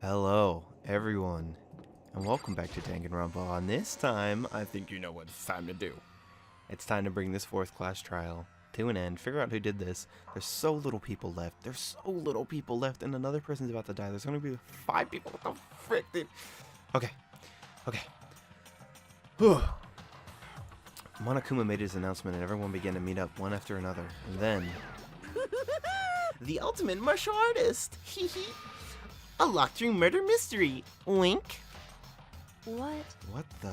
Hello, everyone, and welcome back to Danganronpa. And this time, I think you know what it's time to do. It's time to bring this fourth class trial to an end, figure out who did this. There's so little people left. And another person's about to die. There's going to be 5 people. What the frick, dude? Okay. Whew. Monokuma made his announcement, and everyone began to meet up one after another. And then... the ultimate martial artist! Hehe. A locked-room murder mystery. Wink. What? What the?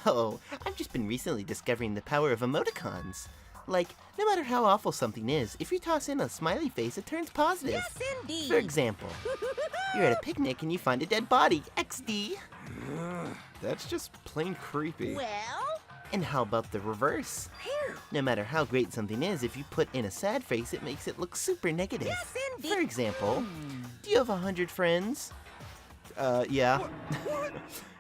Oh, I've just been recently discovering the power of emoticons. Like, no matter how awful something is, if you toss in a smiley face, it turns positive. Yes, indeed. For example, you're at a picnic and you find a dead body. XD. That's just plain creepy. Well? And how about the reverse? Here. No matter how great something is, if you put in a sad face, it makes it look super negative. Yes, indeed. For example, do you have 100 friends? Yeah. What?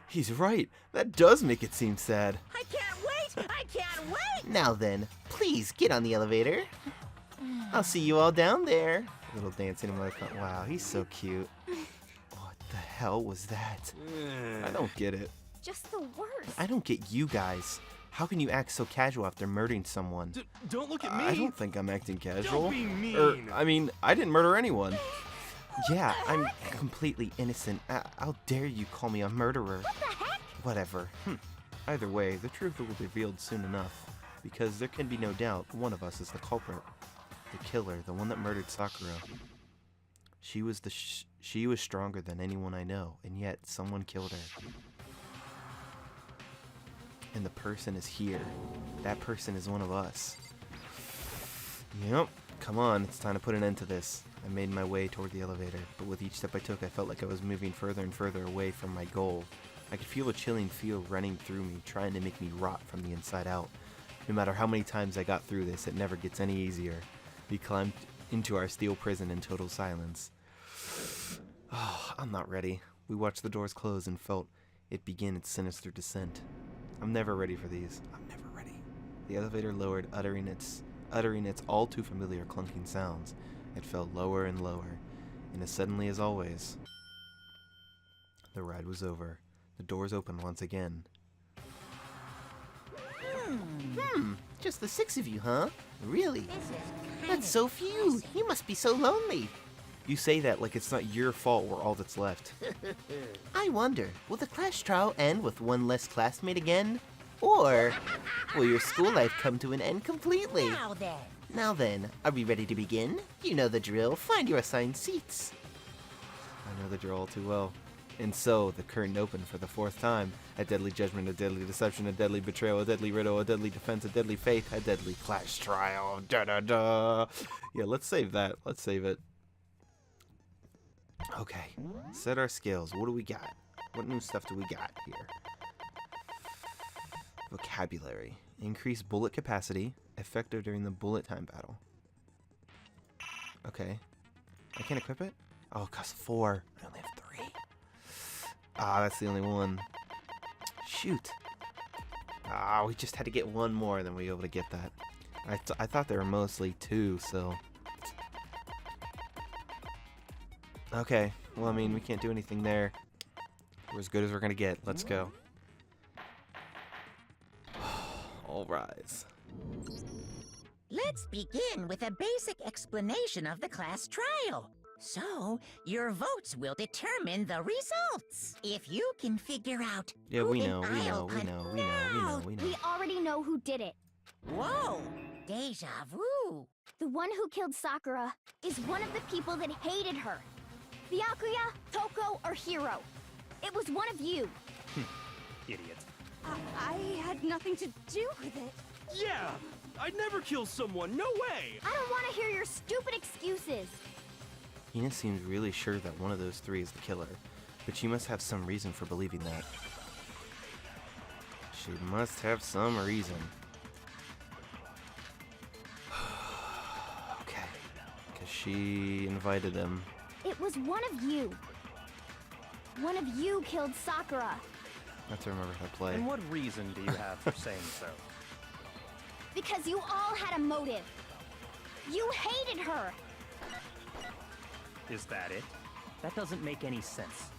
He's right. That does make it seem sad. I can't wait! I can't wait! Now then, please get on the elevator. I'll see you all down there. Little dancing emoticon. Wow, he's so cute. What the hell was that? I don't get it. Just the worst. I don't get you guys. How can you act so casual after murdering someone? Don't look at me. I don't think I'm acting casual. Don't be mean. I mean, I didn't murder anyone. Yeah, I'm completely innocent. How dare you call me a murderer? What the heck? Whatever. Either way, the truth will be revealed soon enough. Because there can be no doubt one of us is the culprit. The killer, the one that murdered Sakura. She was she was stronger than anyone I know, and yet someone killed her. And the person is here. That person is one of us. Yep. Come on, it's time to put an end to this. I made my way toward the elevator, but with each step I took, I felt like I was moving further and further away from my goal. I could feel a chilling feel running through me, trying to make me rot from the inside out. No matter how many times I got through this, it never gets any easier. We climbed into our steel prison in total silence. Oh, I'm not ready. We watched the doors close and felt it begin its sinister descent. I'm never ready for these. I'm never ready. The elevator lowered, uttering its all too familiar clunking sounds. It fell lower and lower, and as suddenly as always, the ride was over. The doors opened once again. Just the 6 of you, huh? Really? That's so few. You must be so lonely. You say that like it's not your fault we're all that's left. I wonder, will the class trial end with one less classmate again? Or will your school life come to an end completely? Now then, are we ready to begin? You know the drill. Find your assigned seats. I know the drill all too well. And so, the curtain opened for the 4th time. A deadly judgment, a deadly deception, a deadly betrayal, a deadly riddle, a deadly defense, a deadly faith, a deadly class trial. Da-da-da. Yeah, let's save that. Let's save it. Okay, set our skills. What do we got? What new stuff do we got here? Vocabulary. Increase bullet capacity. Effective during the bullet time battle. Okay. I can't equip it? Oh, it costs 4. I only have 3. Ah, that's the only one. Shoot. Ah, we just had to get one more, then we were able to get that. I thought there were mostly 2, so... Okay, well, I mean, we can't do anything there. We're as good as we're gonna get. Let's go. All rise. Let's begin with a basic explanation of the class trial. So, your votes will determine the results. If you can figure out Yeah, who we the know. We already know who did it. Whoa! Deja vu! The one who killed Sakura is one of the people that hated her. Byakuya, Toko, or Hiro. It was one of you. Idiot. I had nothing to do with it. Yeah! I'd never kill someone. No way! I don't want to hear your stupid excuses. Hina seems really sure that one of those 3 is the killer, but she must have some reason for believing that. She must have some reason. Okay, because she invited them. It was one of you. One of you killed Sakura. I have to remember how to play. And what reason do you have for saying so? Because you all had a motive. You hated her. Is that it? That doesn't make any sense.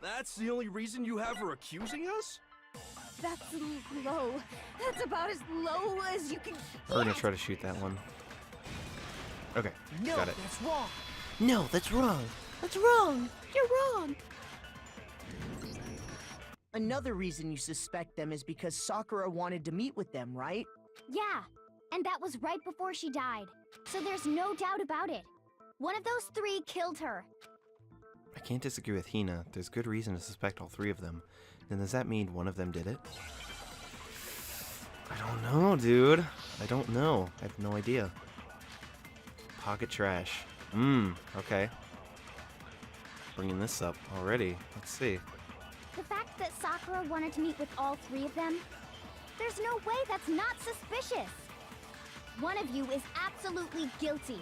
That's the only reason you have her accusing us? That's low. That's about as low as you can We're gonna get. try to shoot that one. Okay, No, got it. that's wrong. No, that's wrong. That's wrong. You're wrong. Another reason you suspect them is because Sakura wanted to meet with them, right? Yeah, and that was right before she died. So there's no doubt about it. One of those three killed her. I can't disagree with Hina. There's good reason to suspect all three of them. Then does that mean one of them did it? I don't know, dude. I don't know. I have no idea. Pocket trash. Okay. Bringing this up already. Let's see. The fact that Sakura wanted to meet with all three of them, there's no way that's not suspicious. One of you is absolutely guilty.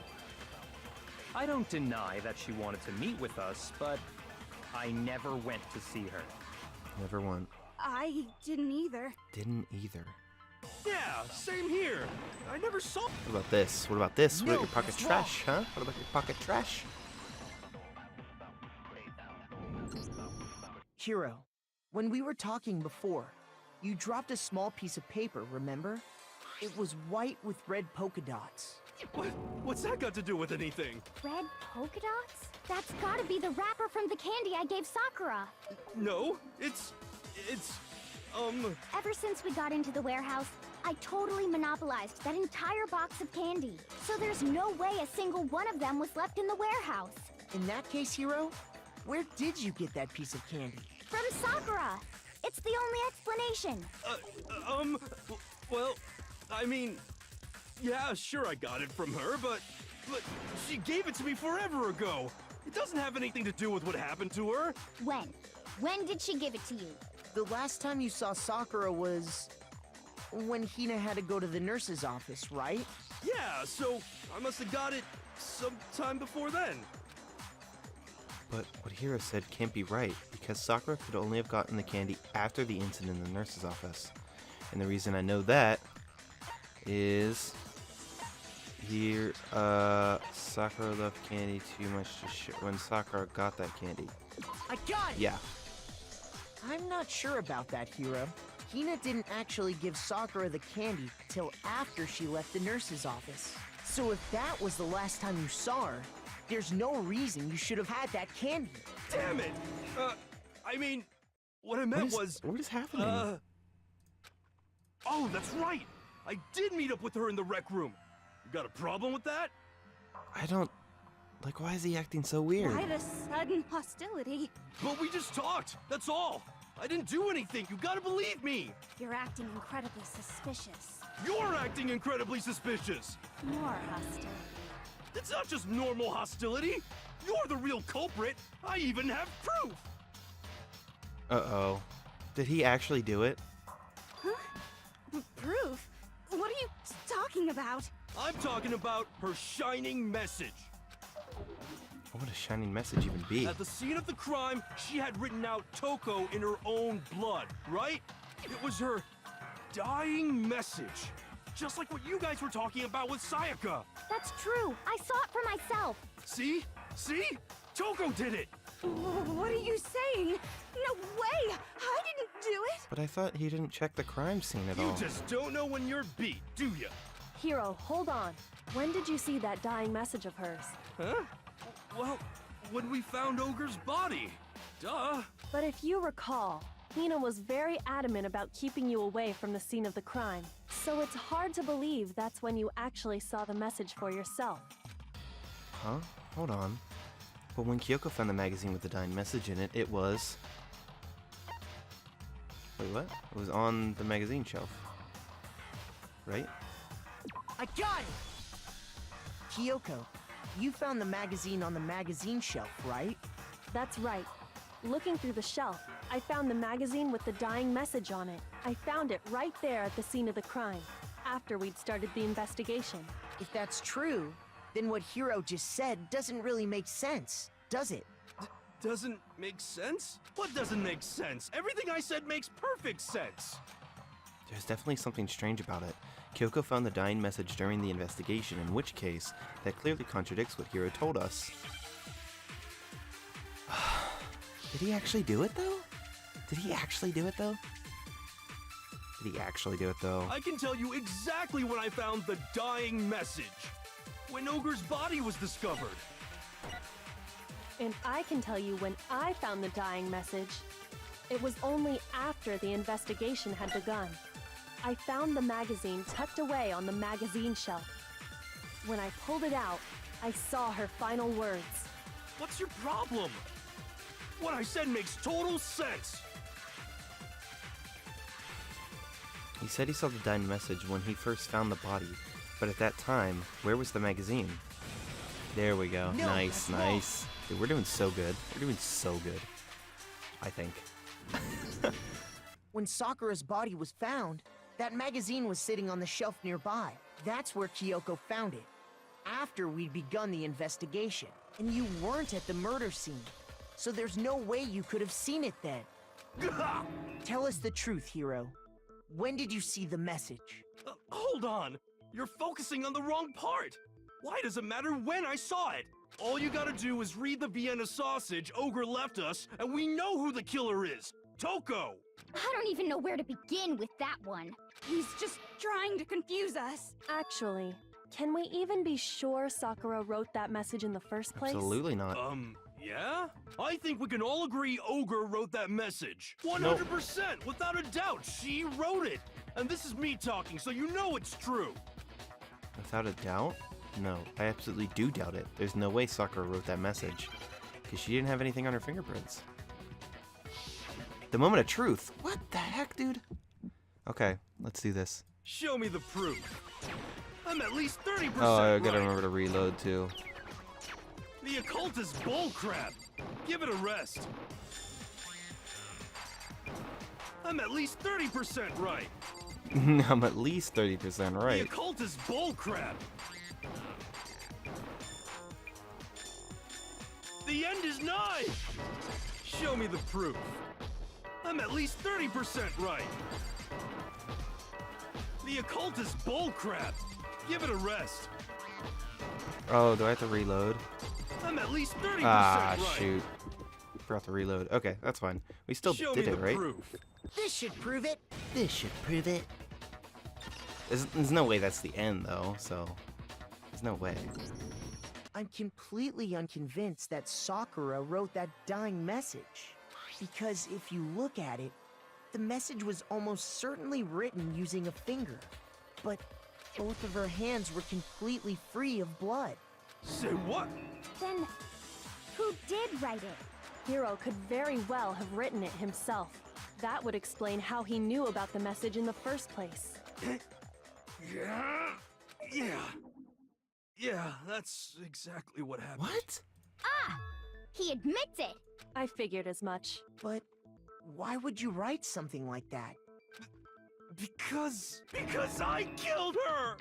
I don't deny that she wanted to meet with us, but I never went to see her. Never won. I didn't either. Didn't either. Yeah, same here. I never saw. What about this? What about this? What No, about your pocket that's trash, huh? What about your pocket trash? Hiro, when we were talking before, you dropped a small piece of paper, remember? It was white with red polka dots. What's that got to do with anything? Red polka dots? That's gotta be the wrapper from the candy I gave Sakura. No, it's Ever since we got into the warehouse, I totally monopolized that entire box of candy. So there's no way a single one of them was left in the warehouse. In that case, Hiro, where did you get that piece of candy? From Sakura! It's the only explanation. well, I mean, yeah, sure I got it from her, but she gave it to me forever ago. It doesn't have anything to do with what happened to her. When? When did she give it to you? The last time you saw Sakura was when Hina had to go to the nurse's office, right? Yeah, so I must have got it sometime before then. But what Hiro said can't be right, because Sakura could only have gotten the candy after the incident in the nurse's office. And the reason I know that is here, Sakura left candy too much to share when Sakura got that candy. I got it! Yeah. I'm not sure about that, Hiro. Hina didn't actually give Sakura the candy till after she left the nurse's office. So if that was the last time you saw her, there's no reason you should have had that candy. Damn it! I mean, what I meant was... What is happening? Oh, that's right! I did meet up with her in the rec room. You got a problem with that? I don't... Like, why is he acting so weird? Why the sudden hostility? But we just talked, that's all. I didn't do anything, you gotta believe me. You're acting incredibly suspicious. You're acting incredibly suspicious. More hostility. It's not just normal hostility. You're the real culprit. I even have proof. Uh-oh. Did he actually do it? Proof? What are you talking about? I'm talking about her shining message. What would a shining message even be? At the scene of the crime, she had written out Toko in her own blood, right? It was her dying message. Just like what you guys were talking about with Sayaka. That's true. I saw it for myself. See? See? Toko did it! What are you saying? No way! I didn't do it! But I thought he didn't check the crime scene at You all. just don't know when you're beat, do ya? Hiro, hold on. When did you see that dying message of hers? Huh? Well, when we found Ogre's body. Duh. But if you recall, Hina was very adamant about keeping you away from the scene of the crime. So it's hard to believe that's when you actually saw the message for yourself. Huh? Hold on. But when Kyoko found the magazine with the dying message in it, it was... Wait, what? It was on the magazine shelf. Right? I got it! Kyoko, you found the magazine on the magazine shelf, right? That's right. Looking through the shelf, I found the magazine with the dying message on it. I found it right there at the scene of the crime, after we'd started the investigation. If that's true, then what Hiro just said doesn't really make sense, does it? Doesn't make sense? What doesn't make sense? Everything I said makes perfect sense. There's definitely something strange about it. Kyoko found the dying message during the investigation, in which case, that clearly contradicts what Hiro told us. Did he actually do it, though? Did he actually do it, though? Did he actually do it, though? I can tell you exactly when I found the dying message. When Ogre's body was discovered. And I can tell you when I found the dying message. It was only after the investigation had begun. I found the magazine tucked away on the magazine shelf. When I pulled it out, I saw her final words. What's your problem? What I said makes total sense. He said he saw the dying message when he first found the body, but at that time, where was the magazine? There we go. No, Nice, that's wrong. nice. Dude, we're doing so good. We're doing so good. I think. When Sakura's body was found, that magazine was sitting on the shelf nearby. That's where Kyoko found it. After we'd begun the investigation. And you weren't at the murder scene. So there's no way you could have seen it then. Tell us the truth, Hiro. When did you see the message? Hold on. You're focusing on the wrong part. Why does it matter when I saw it? All you gotta do is read the Vienna sausage Ogre left us, and we know who the killer is. Toko! I don't even know where to begin with that one. He's just trying to confuse us. Actually, can we even be sure Sakura wrote that message in the first place? Absolutely not. Yeah? I think we can all agree Ogre wrote that message. 100%, without a doubt, she wrote it. And this is me talking, so you know it's true. Without a doubt? No, I absolutely do doubt it. There's no way Sakura wrote that message. Because she didn't have anything on her fingerprints. The moment of truth. What the heck, dude? Okay, let's do this. Show me the proof. I'm at least 30% Oh, I gotta right. remember to reload, too. The occult is bullcrap. Give it a rest. I'm at least 30% right. I'm at least 30% The right. occult is bullcrap. The end is nigh. Show me the proof. I'm at least 30% right. The occult is bullcrap. Give it a rest. Oh, do I have to reload? I'm at least 30% Ah, right. shoot. Forgot to reload. Okay, that's fine. We still Show did me it, the right? proof. This should prove it. This should prove it. There's no way that's the end, though, so... There's no way. I'm completely unconvinced that Sakura wrote that dying message. Because if you look at it, the message was almost certainly written using a finger. But both of her hands were completely free of blood. Say what? Then, who did write it? Hiro could very well have written it himself. That would explain how he knew about the message in the first place. Yeah, that's exactly what happened. What? Ah! He admits it! I figured as much. But why would you write something like that? Because I killed her!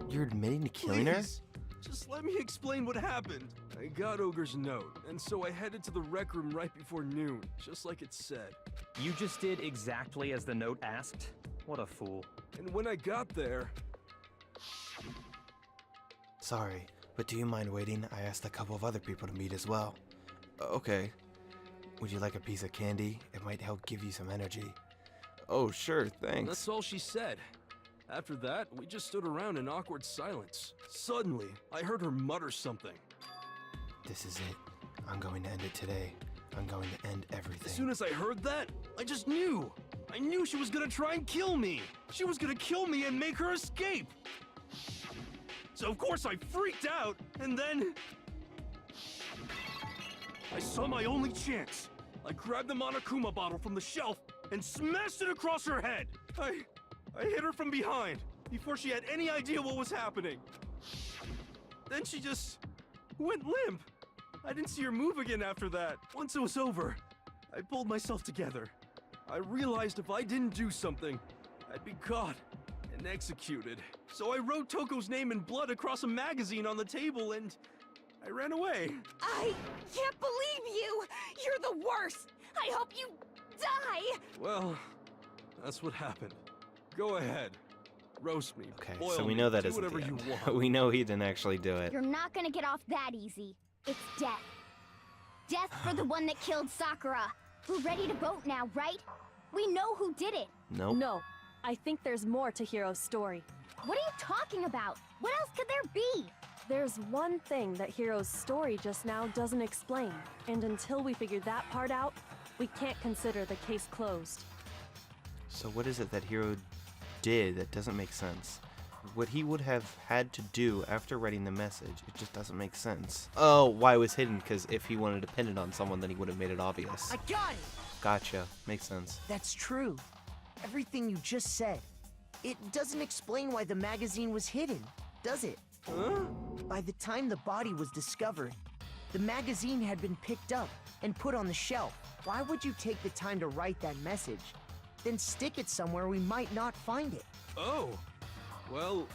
You're admitting to killing her? Please, just let me explain what happened. I got Ogre's note, and so I headed to the rec room right before noon, just like it said. You just did exactly as the note asked? What a fool. And when I got there... Sorry, but do you mind waiting? I asked a couple of other people to meet as well. Okay. Would you like a piece of candy? It might help give you some energy. Oh, sure, thanks. That's all she said. After that, we just stood around in awkward silence. Suddenly, I heard her mutter something. This is it. I'm going to end it today. I'm going to end everything. As soon as I heard that, I just knew. I knew she was gonna try and kill me. She was gonna kill me and make her escape. So of course I freaked out, and then... I saw my only chance. I grabbed the Monokuma bottle from the shelf and smashed it across her head. I hit her from behind before she had any idea what was happening. Then she just went limp. I didn't see her move again after that. Once it was over, I pulled myself together. I realized if I didn't do something, I'd be caught and executed. So I wrote Toko's name in blood across a magazine on the table and I ran away. I can't believe you! You're the worst! I hope you die! Well, that's what happened. Go ahead. Roast me. Okay, boil so we me, know that do isn't whatever the you end. want. We know he didn't actually do it. You're not gonna get off that easy. It's death. Death for the one that killed Sakura. We're ready to vote now, right? We know who did it. Nope. No, I think there's more to Hiro's story. What are you talking about? What else could there be? There's one thing that Hiro's story just now doesn't explain, and until we figure that part out, we can't consider the case closed. So what is it that Hiro did that doesn't make sense? What he would have had to do after writing the message, it just doesn't make sense. Oh, why it was hidden? Because if he wanted to pin it on someone, then he would have made it obvious. I got it! Gotcha. Makes sense. That's true. Everything you just said. It doesn't explain why the magazine was hidden, does it? Huh? By the time the body was discovered, the magazine had been picked up and put on the shelf. Why would you take the time to write that message, then stick it somewhere we might not find it? Oh. Well,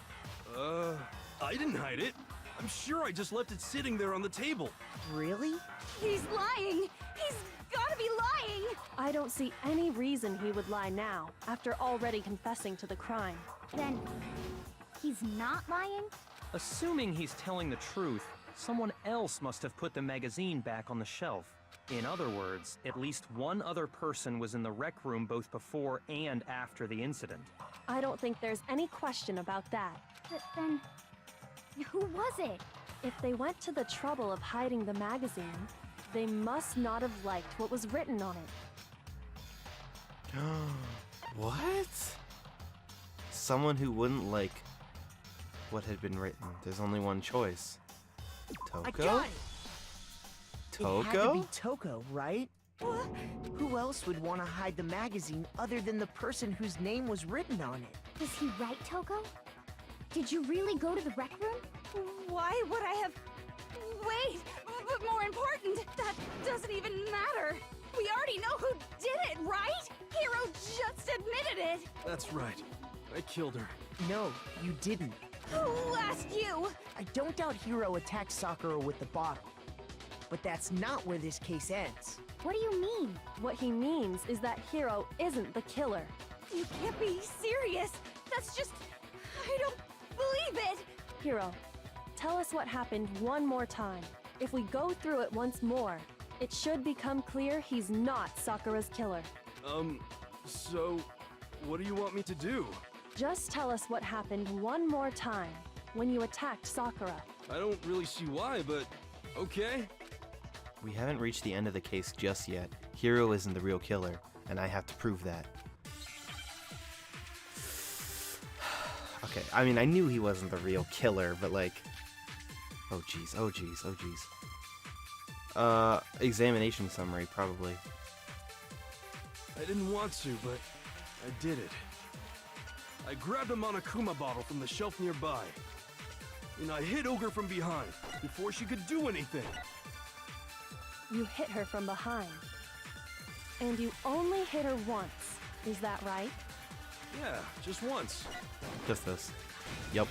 I didn't hide it. I'm sure I just left it sitting there on the table. Really? He's lying! He's gotta be lying! I don't see any reason he would lie now, after already confessing to the crime. Then, he's not lying? Assuming he's telling the truth, someone else must have put the magazine back on the shelf. In other words, at least one other person was in the rec room both before and after the incident. I don't think there's any question about that. But then, who was it? If they went to the trouble of hiding the magazine, they must not have liked what was written on it. What? Someone who wouldn't like what had been written. There's only one choice. I Toko? got it! It had to be Toko? Toko, right? Who else would want to hide the magazine other than the person whose name was written on it? Was he right, Toko? Did you really go to the rec room? Why would I have... Wait! But more important, that doesn't even matter! We already know who did it, right? Hiro just admitted it! That's right. I killed her. No, you didn't. Who asked you? I don't doubt Hiro attacked Sakura with the bottle. But that's not where this case ends. What do you mean? What he means is that Hiro isn't the killer. You can't be serious! That's just... I don't believe it! Hiro, tell us what happened one more time. If we go through it once more, it should become clear he's not Sakura's killer. So, what do you want me to do? Just tell us what happened one more time when you attacked Sakura. I don't really see why, but okay. We haven't reached the end of the case just yet. Hiro isn't the real killer, and I have to prove that. Okay, I mean, I knew he wasn't the real killer, but like... Oh jeez, oh jeez, oh jeez. Examination summary, probably. I didn't want to, but I did it. I grabbed a Monokuma bottle from the shelf nearby, and I hit Ogre from behind before she could do anything. You hit her from behind. And you only hit her once, is that right? Yeah, just once. Just this. Yep,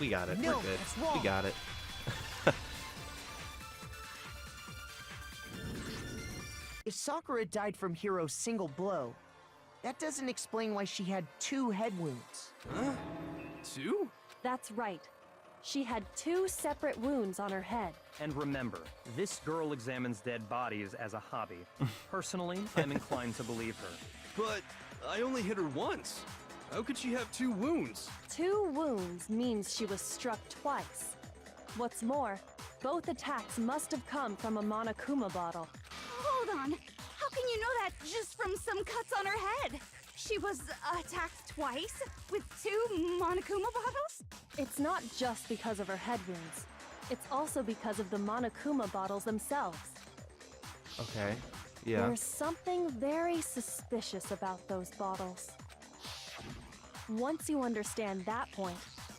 we got it. No, We're good. that's wrong. We got it. If Sakura died from Hiro's single blow, that doesn't explain why she had 2 head wounds. Huh? 2? That's right. She had 2 separate wounds on her head. And remember, this girl examines dead bodies as a hobby. Personally, I'm inclined to believe her. But I only hit her once. How could she have 2 wounds? 2 wounds means she was struck twice. What's more, both attacks must have come from a Monokuma bottle. Hold on. How can you know that just from some cuts on her head? She was attacked twice with 2 Monokuma bottles? It's not just because of her head wounds. It's also because of the Monokuma bottles themselves. Okay, yeah. There's something very suspicious about those bottles. Once you understand that point,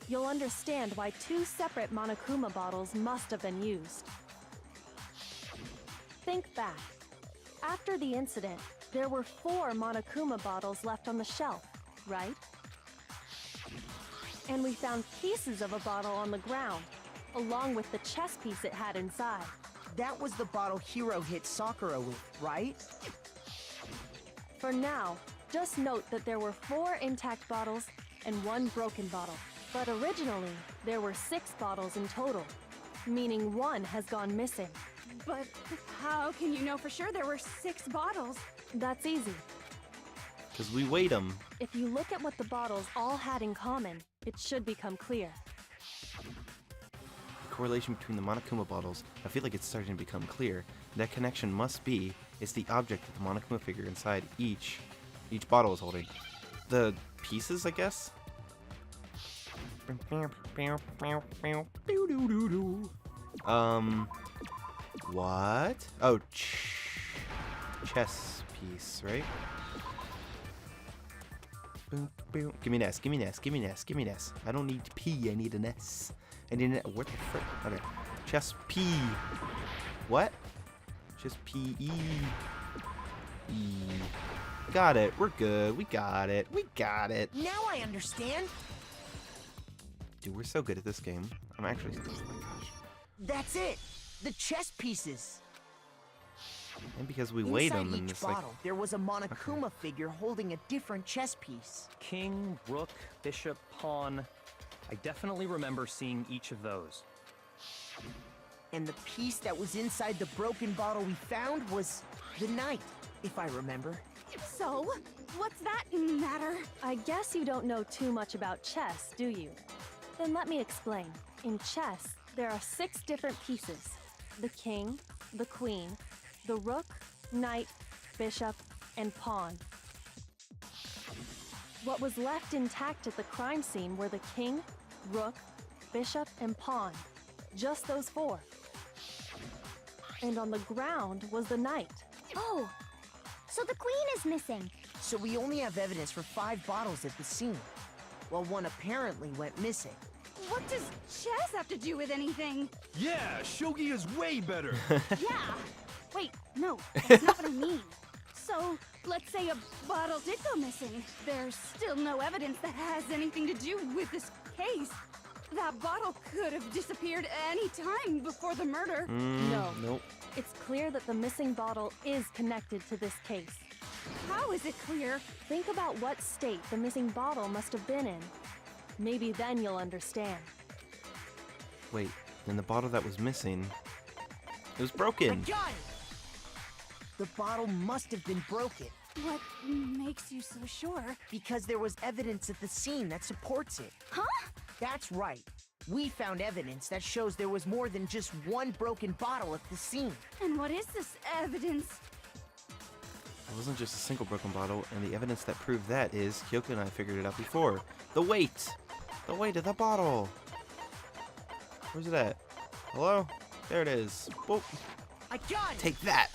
you'll understand why 2 separate Monokuma bottles must have been used. Think back. After the incident, there were 4 Monokuma bottles left on the shelf, right? And we found pieces of a bottle on the ground, along with the chess piece it had inside. That was the bottle Hiro hit Sakura with, right? For now, just note that there were 4 intact bottles and 1 broken bottle. But originally, there were 6 bottles in total, meaning 1 has gone missing. But how can you know for sure there were 6 bottles? That's easy. Because we weighed them. If you look at what the bottles all had in common, it should become clear. The correlation between the Monokuma bottles, I feel like it's starting to become clear. That connection must be, it's the object that the Monokuma figure inside each bottle is holding. The pieces, I guess? What? Oh, chess piece, right? Boom, boom. Give me an S, give me an S, give me an S, give me an S. I don't need P, I need an S. I need an, what the frick? Okay. Chess P. What? Just P-E. E. Got it, we're good, we got it, we got it. Now I understand. Dude, we're so good at this game. I'm actually, oh my gosh. That's it. The chess pieces. And because we weighed Inside them and each it's like, bottle, there was a Monokuma figure holding a different chess piece. King, rook, bishop, pawn. I definitely remember seeing each of those. And the piece that was inside the broken bottle we found was the knight, if I remember. So, what's that matter? I guess you don't know too much about chess, do you? Then let me explain. In chess, there are 6 different pieces. The king, the queen, the rook, knight, bishop, and pawn. What was left intact at the crime scene were the king, rook, bishop, and pawn. Just those 4. And on the ground was the knight. Oh, so the queen is missing. So we only have evidence for 5 bottles at the scene, while 1 apparently went missing. What does chess have to do with anything? Yeah, shogi is way better. Yeah. Wait, no, that's not what I mean. So, let's say a bottle did go missing. There's still no evidence that has anything to do with this case. That bottle could have disappeared any time before the murder. No. Nope. It's clear that the missing bottle is connected to this case. How is it clear? Think about what state the missing bottle must have been in. Maybe then you'll understand. Wait, then the bottle that was missing, it was I broken. got it! The bottle must have been broken, What makes you so sure? because there was evidence at the scene that supports it. Huh? That's right. We found evidence that shows there was more than just 1 broken bottle at the scene. And what is this evidence? It wasn't just a single broken bottle, and the evidence that proved that is, Kyoko and I figured it out before. The weight! The weight of the bottle! Where's it at? Hello? There it is. Whoa. I got it! Take that!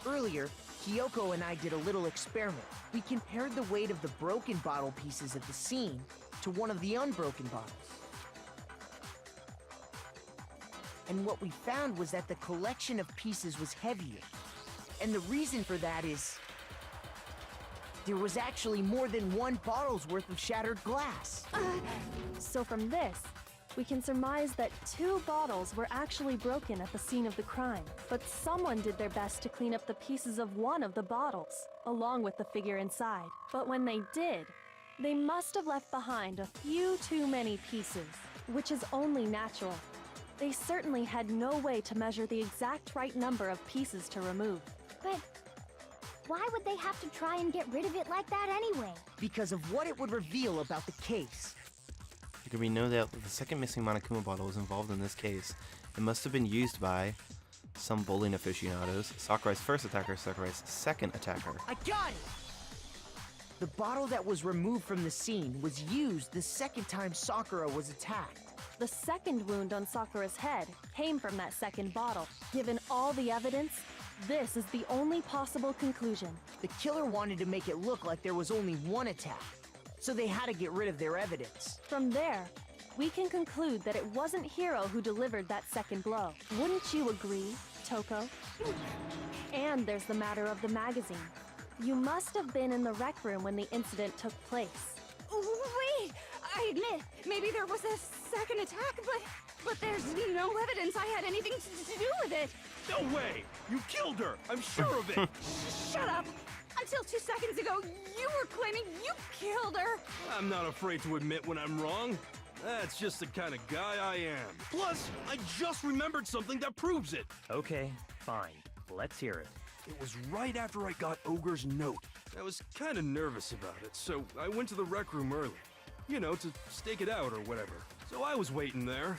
Earlier, Kyoko and I did a little experiment. We compared the weight of the broken bottle pieces at the scene to one of the unbroken bottles. And what we found was that the collection of pieces was heavier. And the reason for that is there was actually more than 1 bottle's worth of shattered glass. So from this, we can surmise that 2 bottles were actually broken at the scene of the crime. But someone did their best to clean up the pieces of one of the bottles, along with the figure inside. But when they did, they must have left behind a few too many pieces, which is only natural. They certainly had no way to measure the exact right number of pieces to remove. But why would they have to try and get rid of it like that anyway? Because of what it would reveal about the case. Because we know that the second missing Monokuma bottle was involved in this case. It must have been used by some bowling aficionados. Sakurai's first attacker, Sakurai's second attacker. I got it! The bottle that was removed from the scene was used the second time Sakura was attacked. The second wound on Sakura's head came from that second bottle. Given all the evidence, this is the only possible conclusion. The killer wanted to make it look like there was only 1 attack, so they had to get rid of their evidence. From there, we can conclude that it wasn't Hiro who delivered that second blow. Wouldn't you agree, Toko? And there's the matter of the magazine. You must have been in the rec room when the incident took place. Wait! I admit, maybe there was a second attack, but there's no evidence I had anything to do with it. No way! You killed her! I'm sure of it! Shut up! Until 2 seconds ago, you were claiming you killed her. I'm not afraid to admit when I'm wrong. That's just the kind of guy I am. Plus, I just remembered something that proves it. Okay, fine. Let's hear it. It was right after I got Ogre's note. I was kind of nervous about it, so I went to the rec room early. You know, to stake it out or whatever. So I was waiting there,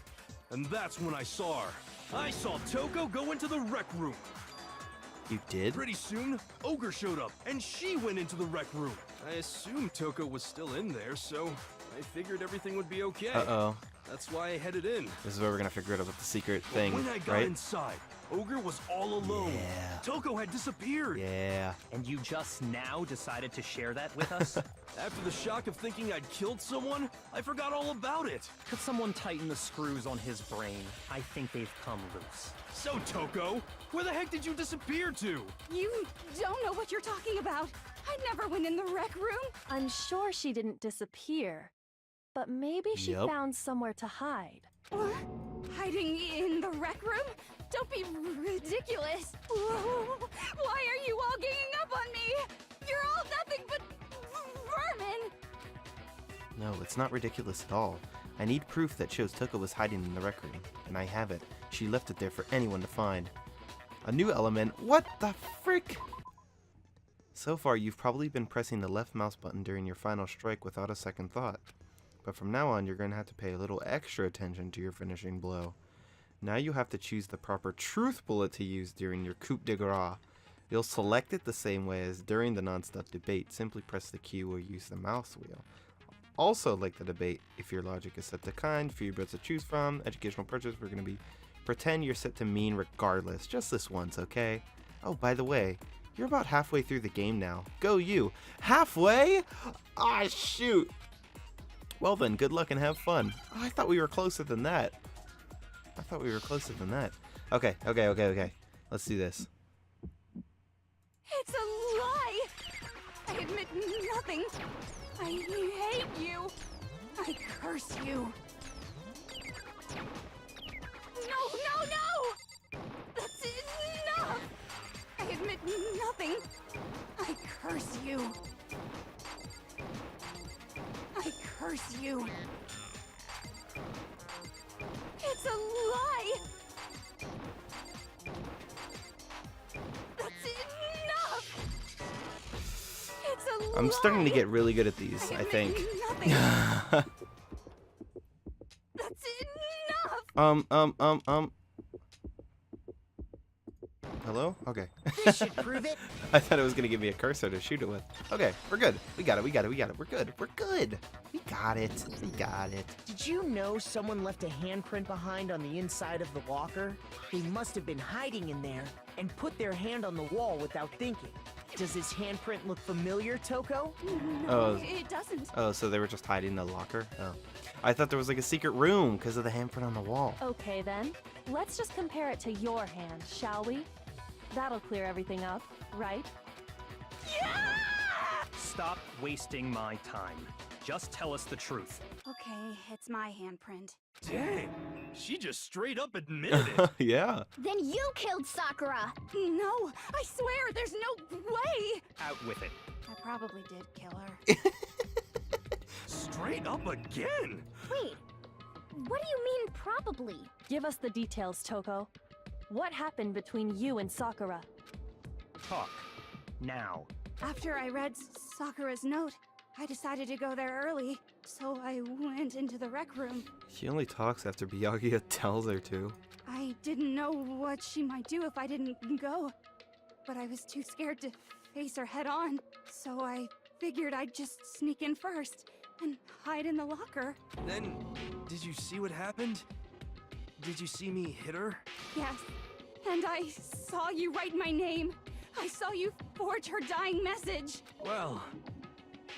and that's when I saw her. I saw Toko go into the rec room. You did? Pretty soon, Ogre showed up, and she went into the rec room. I assumed Toko was still in there, so I figured everything would be okay. Uh-oh. That's why I headed in. This is where we're gonna figure out about the secret thing, When I got right? inside, Ogre was all alone. Yeah. Toko had disappeared. Yeah. And you just now decided to share that with us? After the shock of thinking I'd killed someone, I forgot all about it. Could someone tighten the screws on his brain? I think they've come loose. So, Toko, where the heck did you disappear to? You don't know what you're talking about. I never went in the rec room. I'm sure she didn't disappear, but maybe she Yep. found somewhere to hide. What? Hiding in the rec room? Don't be ridiculous. Whoa. Why are you all ganging up on me? You're all nothing but vermin. No, it's not ridiculous at all. I need proof that shows Toko was hiding in the rec room, and I have it. She left it there for anyone to find. A new element? What the frick? So far, you've probably been pressing the left mouse button during your final strike without a second thought. But from now on, you're going to have to pay a little extra attention to your finishing blow. Now you have to choose the proper truth bullet to use during your coup de grace. You'll select it the same way as during the non-stop debate. Simply press the Q or use the mouse wheel. Also, like the debate, if your logic is set to kind, few builds to choose from, educational purchase, we're going to be pretend you're set to mean regardless. Just this once, okay? Oh, by the way, you're about halfway through the game now. Go you! Halfway? Ah, shoot! Well then, good luck and have fun. Oh, I thought we were closer than that. Okay. Let's do this. It's a lie. I admit nothing. I hate you. I curse you. No! That's enough. I admit nothing. I curse you. I curse you. It's a lie. That's enough. It's a lie. I'm starting to get really good at these, I admit think. Nothing. That's enough. Hello? Okay. This should prove it. I thought it was gonna give me a cursor to shoot it with. Okay, we're good. We got it. We're good. We got it. Did you know someone left a handprint behind on the inside of the locker? They must have been hiding in there and put their hand on the wall without thinking. Does this handprint look familiar, Toko? No, Oh. it doesn't. Oh, so they were just hiding in the locker? Oh. I thought there was like a secret room because of the handprint on the wall. Okay then, let's just compare it to your hand, shall we? That'll clear everything up, right? Stop wasting my time. Just tell us the truth. Okay, it's my handprint. Dang, she just straight up admitted it. Yeah. Then you killed Sakura! No, I swear, there's no way! Out with it. I probably did kill her. Straight up again. Wait, what do you mean probably? Give us the details, Toko. What happened between you and Sakura? Talk. Now. After I read Sakura's note, I decided to go there early, so I went into the rec room. She only talks after Byakuya tells her to. I didn't know what she might do if I didn't go, but I was too scared to face her head on, so I figured I'd just sneak in first and hide in the locker. Then, did you see what happened? Did you see me hit her? Yes, and I saw you write my name. I saw you forge her dying message. Well,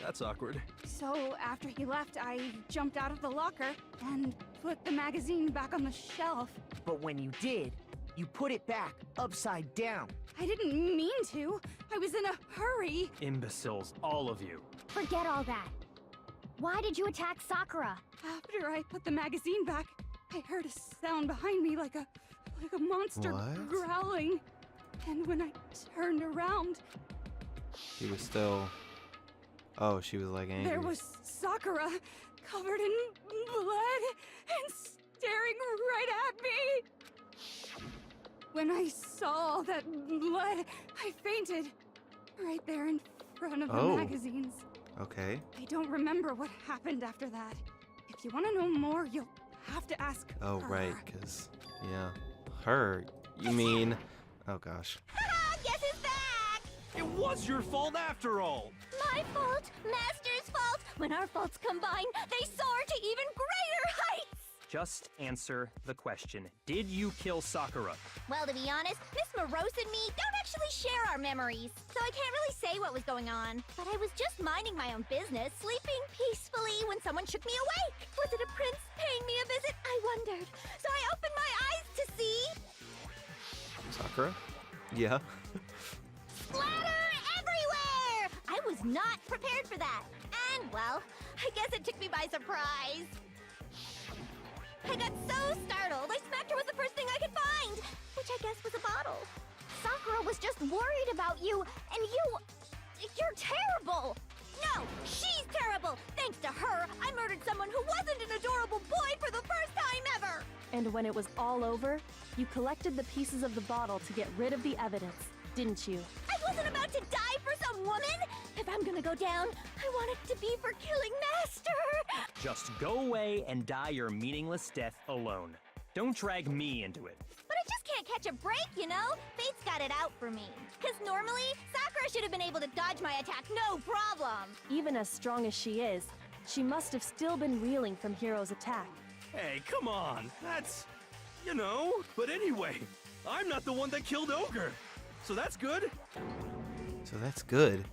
that's awkward. So after he left, I jumped out of the locker and put the magazine back on the shelf. But when you did, you put it back upside down. I didn't mean to. I was in a hurry. Imbeciles, all of you. Forget all that. Why did you attack Sakura? After I put the magazine back, I heard a sound behind me like a monster What? growling. And when I turned around, He was still... Oh, she was like angry. There was Sakura, covered in blood and staring right at me. When I saw all that blood, I fainted. Right there in front of the magazines. Okay. I don't remember what happened after that. If you want to know more, you'll have to ask Oh, her. right, because... Yeah. Her? You mean... Oh, gosh. Guess who's back? It was your fault after all! My fault, Master's fault. When our faults combine, they soar to even greater heights. Just answer the question. Did you kill Sakura? Well, to be honest, Miss Morose and me don't actually share our memories, so I can't really say what was going on. But I was just minding my own business, sleeping peacefully when someone shook me awake. Was it a prince paying me a visit? I wondered. So I opened my eyes to see... Sakura? Yeah. Splatter everywhere! I was not prepared for that. And, well, I guess it took me by surprise. I got so startled, I smacked her with the first thing I could find, which I guess was a bottle. Sakura was just worried about you, and you're terrible! No, she's terrible! Thanks to her, I murdered someone who wasn't an adorable boy for the first time ever! And when it was all over, you collected the pieces of the bottle to get rid of the evidence, didn't you? I wasn't about to die for some woman! If I'm gonna go down, I want it to be for killing Master! Just go away and die your meaningless death alone. Don't drag me into it. But I just can't catch a break, you know? Fate's got it out for me. Cause normally, Sakura should have been able to dodge my attack no problem! Even as strong as she is, she must have still been reeling from Hiro's attack. Hey, come on! That's... you know... But anyway, I'm not the one that killed Ogre! So that's good? So that's good.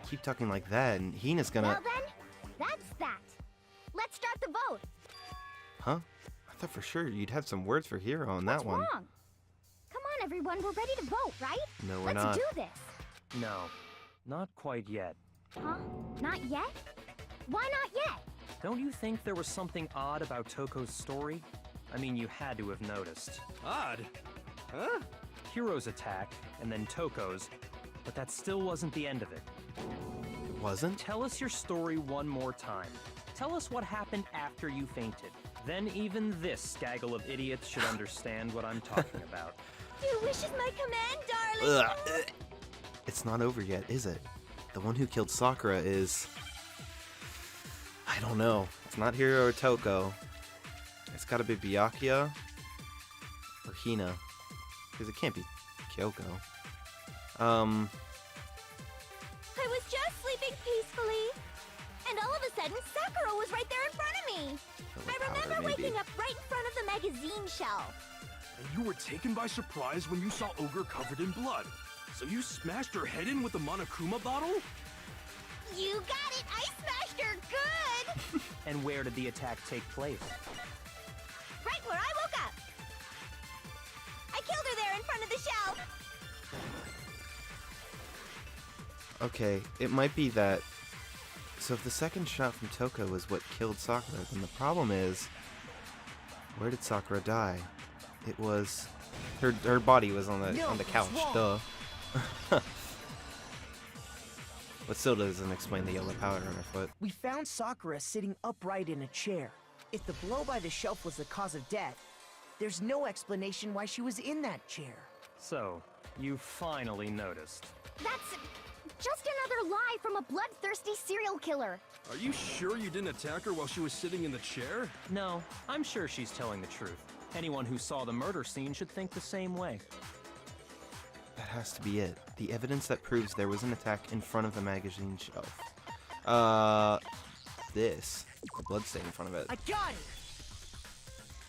Keep talking like that, and Hina's gonna... Well then, that's that. Let's start the vote. Huh? I thought for sure you'd have some words for Hiro on that one. What's wrong? Come on, everyone, we're ready to vote, right? No, we're Let's not. do this. No, not quite yet. Huh? Not yet? Why not yet? Don't you think there was something odd about Toko's story? I mean, you had to have noticed. Odd? Huh? Hiro's attack, and then Toko's, but that still wasn't the end of it. It wasn't? Tell us your story one more time. Tell us what happened after you fainted. Then even this gaggle of idiots should understand what I'm talking about. Your wish is my command, darling. Ugh. It's not over yet, is it? The one who killed Sakura is... I don't know. It's not Hiro or Toko. It's gotta be Byakuya or Hina. Because it can't be Kyoko. I was just sleeping peacefully, and all of a sudden, Sakura was right there in front of me. I remember waking up right in front of the magazine shelf. And you were taken by surprise when you saw Ogre covered in blood. So you smashed her head in with the Monokuma bottle? You got it! I smashed her good! And where did the attack take place? Right where I woke up. I killed her there in front of the shelf. Okay, it might be that... So if the second shot from Toko was what killed Sakura, then the problem is... Where did Sakura die? It was... Her body was on the couch, duh. But still doesn't explain the yellow powder on her foot. We found Sakura sitting upright in a chair. If the blow by the shelf was the cause of death, there's no explanation why she was in that chair. So, you finally noticed. That's just another lie from a bloodthirsty serial killer. Are you sure you didn't attack her while she was sitting in the chair? No, I'm sure she's telling the truth. Anyone who saw the murder scene should think the same way. That has to be it. The evidence that proves there was an attack in front of the magazine shelf. This. The bloodstain in front of it. I got it!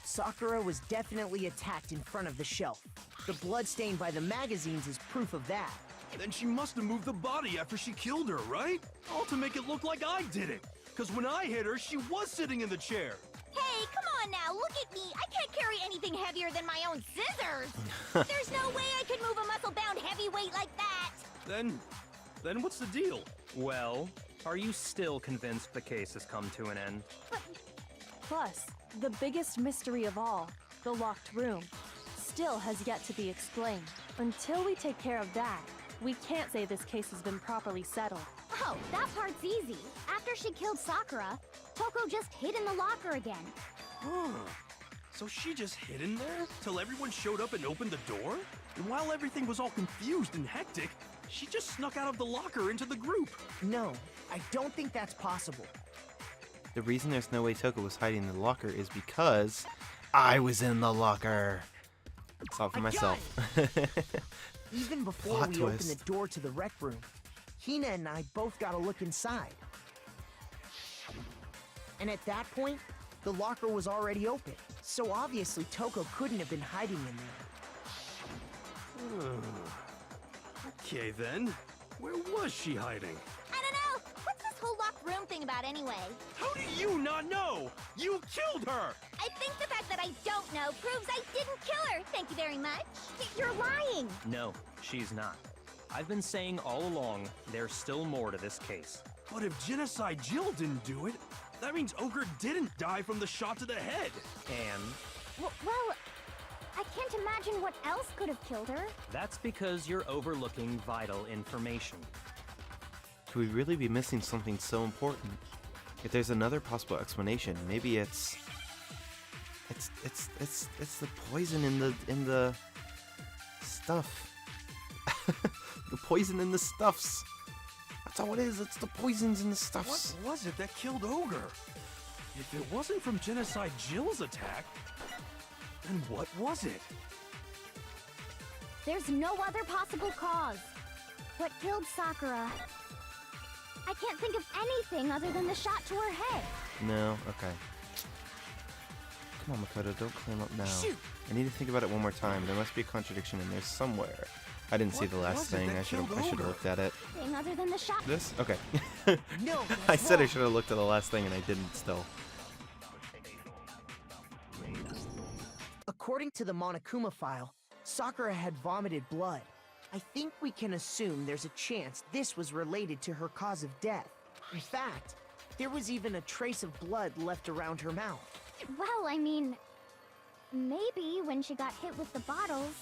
Sakura was definitely attacked in front of the shelf. The bloodstain by the magazines is proof of that. Then she must have moved the body after she killed her, right? All to make it look like I did it. Because when I hit her, she was sitting in the chair. Hey, come on now, look at me. I can't carry anything heavier than my own scissors. There's no way I could move a muscle-bound heavyweight like that. Then what's the deal? Well, are you still convinced the case has come to an end? Plus, the biggest mystery of all, the locked room, still has yet to be explained. Until we take care of that, We can't say this case has been properly settled. Oh, that part's easy. After she killed Sakura, Toko just hid in the locker again. Huh. So she just hid in there till everyone showed up and opened the door? And while everything was all confused and hectic, she just snuck out of the locker into the group. No, I don't think that's possible. The reason there's no way Toko was hiding in the locker is because I was in the locker. It's all for I got myself. Even before Plot we opened twist. the door to the rec room, Hina and I both got a look inside. And at that point, the locker was already open. So obviously Toko couldn't have been hiding in there. Okay then, where was she hiding? I don't know. What's this whole locked room thing about anyway? How do you not know? You killed her! I think the fact that I don't know proves I didn't kill her. Thank you very much. You're lying. No, she's not. I've been saying all along, there's still more to this case. But if Genocide Jill didn't do it, that means Ogre didn't die from the shot to the head. And Well, I can't imagine what else could have killed her. that's because you're overlooking vital information. Could we really be missing something so important? If there's another possible explanation, maybe it's the poison in the stuff. The poison in the stuffs. That's all it is. It's the poisons in the stuffs. What was it that killed Ogre? If it wasn't from Genocide Jill's attack, then what was it? There's no other possible cause. What killed Sakura? I can't think of anything other than the shot to her head. No. Okay. Come on, Makoto. Don't clam up now. Shoot. I need to think about it one more time. There must be a contradiction in there somewhere. I didn't see What the last was it thing. that I should have killed Ogre? looked at it. Thing other than the shot. This? Okay. No, I that's said I wrong. should have looked at the last thing and I didn't still. According to the Monokuma file, Sakura had vomited blood. I think we can assume there's a chance this was related to her cause of death. In fact, there was even a trace of blood left around her mouth. Well, I mean, maybe when she got hit with the bottles,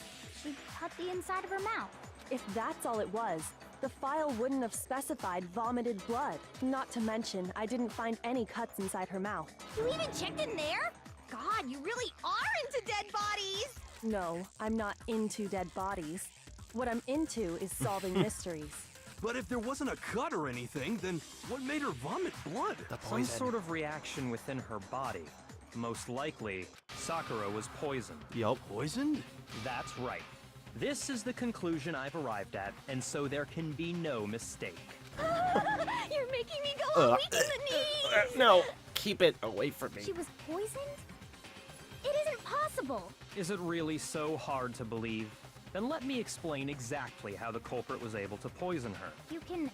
she cut the inside of her mouth. If that's all it was, the file wouldn't have specified vomited blood. Not to mention, I didn't find any cuts inside her mouth. You even checked in there? God, you really are into dead bodies! No, I'm not into dead bodies. What I'm into is solving mysteries. But if there wasn't a cut or anything, then what made her vomit blood? The Some poison. sort of reaction within her body. Most likely, Sakura was poisoned. Yup. Poisoned? That's right. This is the conclusion I've arrived at, and so there can be no mistake. You're making me go all weak in the knees! No, keep it away from me. She was poisoned? It isn't possible. Is it really so hard to believe? Then let me explain exactly how the culprit was able to poison her. You can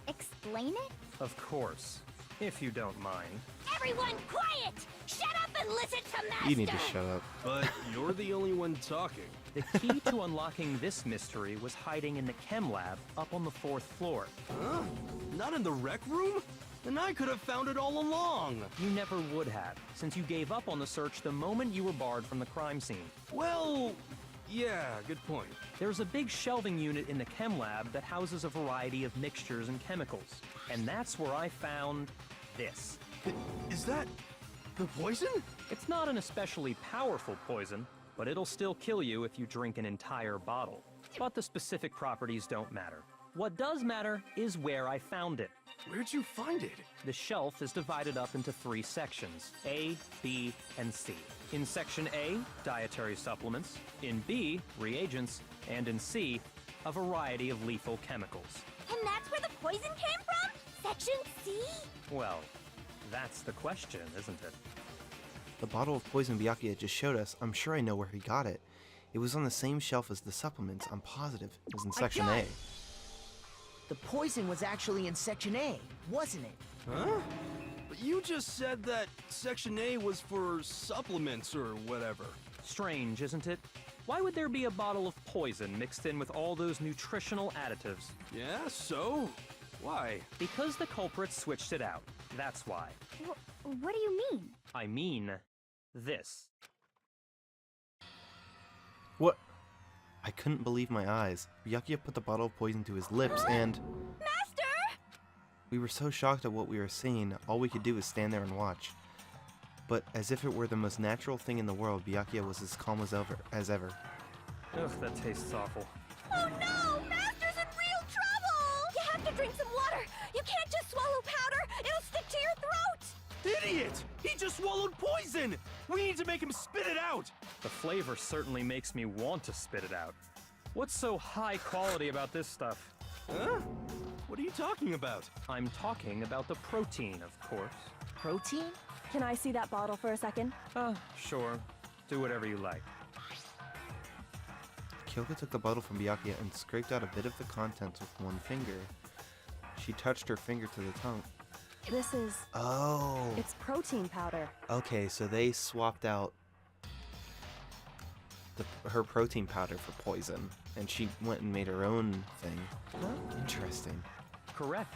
explain it? Of course, if you don't mind. Everyone quiet! Shut up and listen to Master! You need to shut up. But you're the only one talking. The key to unlocking this mystery was hiding in the chem lab up on the 4th floor. Huh? Not in the rec room? Then I could have found it all along. You never would have, since you gave up on the search the moment you were barred from the crime scene. Well, yeah, good point. There's a big shelving unit in the chem lab that houses a variety of mixtures and chemicals. And that's where I found this. Is that the poison? It's not an especially powerful poison, but it'll still kill you if you drink an entire bottle. But the specific properties don't matter. What does matter is where I found it. Where'd you find it? The shelf is divided up into 3 sections, A, B, and C. In Section A, dietary supplements. In B, reagents. And in C, a variety of lethal chemicals. And that's where the poison came from? Section C? Well, that's the question, isn't it? The bottle of poison Byakuya just showed us, I'm sure I know where he got it. It was on the same shelf as the supplements, I'm positive. It was in Section got A. it. The poison was actually in Section A, wasn't it? Huh? But you just said that Section A was for supplements or whatever. Strange, isn't it? Why would there be a bottle of poison mixed in with all those nutritional additives? Yeah, so? Why? Because the culprit switched it out. That's why. What do you mean? I mean, this. What? I couldn't believe my eyes. Byakuya put the bottle of poison to his lips and... Master! We were so shocked at what we were seeing, all we could do was stand there and watch. But as if it were the most natural thing in the world, Byakuya was as calm as ever. Ugh, that tastes awful. Oh no! Master's in real trouble! You have to drink some water! You can't just swallow powder! It'll stick to your throat! Idiot! He just swallowed poison! We need to make him spit it out! The flavor certainly makes me want to spit it out. What's so high quality about this stuff? Huh? What are you talking about? I'm talking about the protein, of course. Protein? Can I see that bottle for a second? Sure. Do whatever you like. Kyoka took the bottle from Byakuya and scraped out a bit of the contents with one finger. She touched her finger to the tongue. This is... Oh! It's protein powder. Okay, so they swapped out her protein powder for poison, and she went and made her own thing. Huh? Interesting. Correct.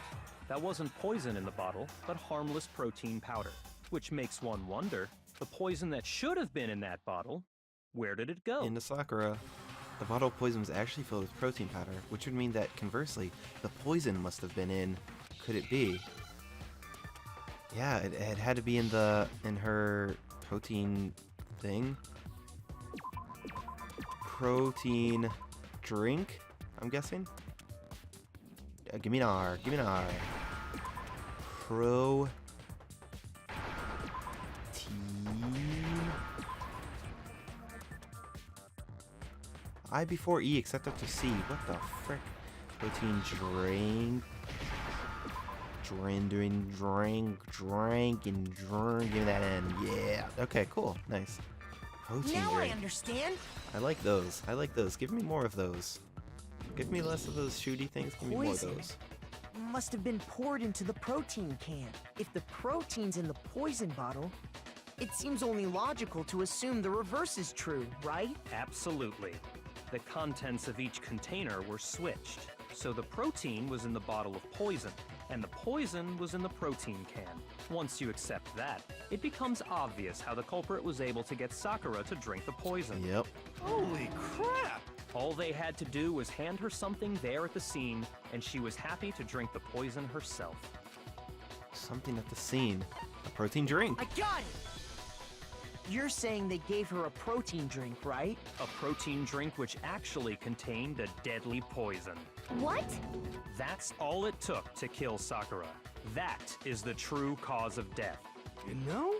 That wasn't poison in the bottle, but harmless protein powder. Which makes one wonder, the poison that should have been in that bottle, where did it go? Into Sakura. The bottle of poison was actually filled with protein powder, which would mean that, conversely, the poison must have been in... Could it be? Yeah, it had to be in her protein thing. Protein drink, I'm guessing? Give me an R, give me an R. Protein... I before E, except up to C. What the frick? Protein drink. Drink. Give me that N. Yeah. Okay, cool. Nice. Protein Now drink. I understand. I like those. I like those. Give me more of those. Give me less of those shooty things. Give me more of Poison. those. Must have been poured into the protein can. If the protein's in the poison bottle, it seems only logical to assume the reverse is true, right? Absolutely. The contents of each container were switched. So the protein was in the bottle of poison, and the poison was in the protein can. Once you accept that, it becomes obvious how the culprit was able to get Sakura to drink the poison. Yep. Holy crap! All they had to do was hand her something there at the scene, and she was happy to drink the poison herself. Something at the scene. A protein drink. I got it! You're saying they gave her a protein drink, right? A protein drink which actually contained a deadly poison. What? That's all it took to kill Sakura. That is the true cause of death. You know,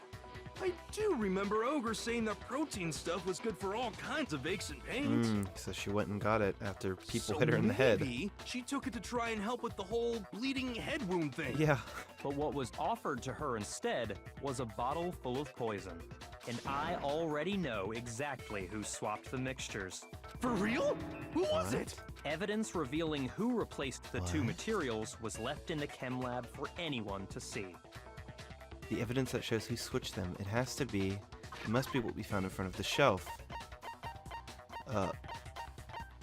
I do remember Ogre saying that protein stuff was good for all kinds of aches and pains. So she went and got it after people So hit her in the head. maybe she took it to try and help with the whole bleeding head wound thing. Yeah. But what was offered to her instead was a bottle full of poison. And I already know exactly who swapped the mixtures. For real? Who was What? it? Evidence revealing who replaced the two What? materials was left in the chem lab for anyone to see. The evidence that shows who switched them. It has to be... It must be what we found in front of the shelf.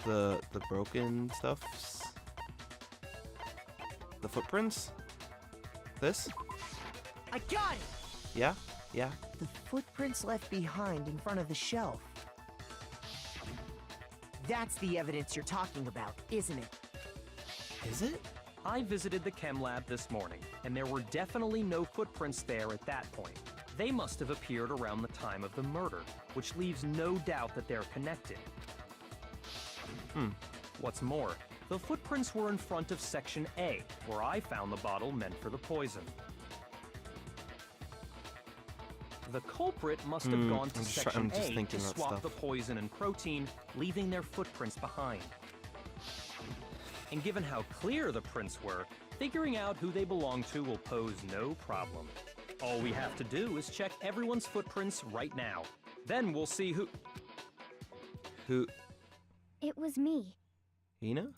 The broken stuffs? The footprints? This? I got it! Yeah? Yeah? The footprints left behind in front of the shelf. That's the evidence you're talking about, isn't it? Is it? I visited the chem lab this morning, and there were definitely no footprints there at that point. They must have appeared around the time of the murder, which leaves no doubt that they're connected. What's more, the footprints were in front of Section A, where I found the bottle meant for the poison. The culprit must have gone to I'm just Section A thinking to about swap stuff. the poison and protein, leaving their footprints behind. And given how clear the prints were, figuring out who they belong to will pose no problem. All we have to do is check everyone's footprints right now. Then we'll see who... Who? It was me. Hina?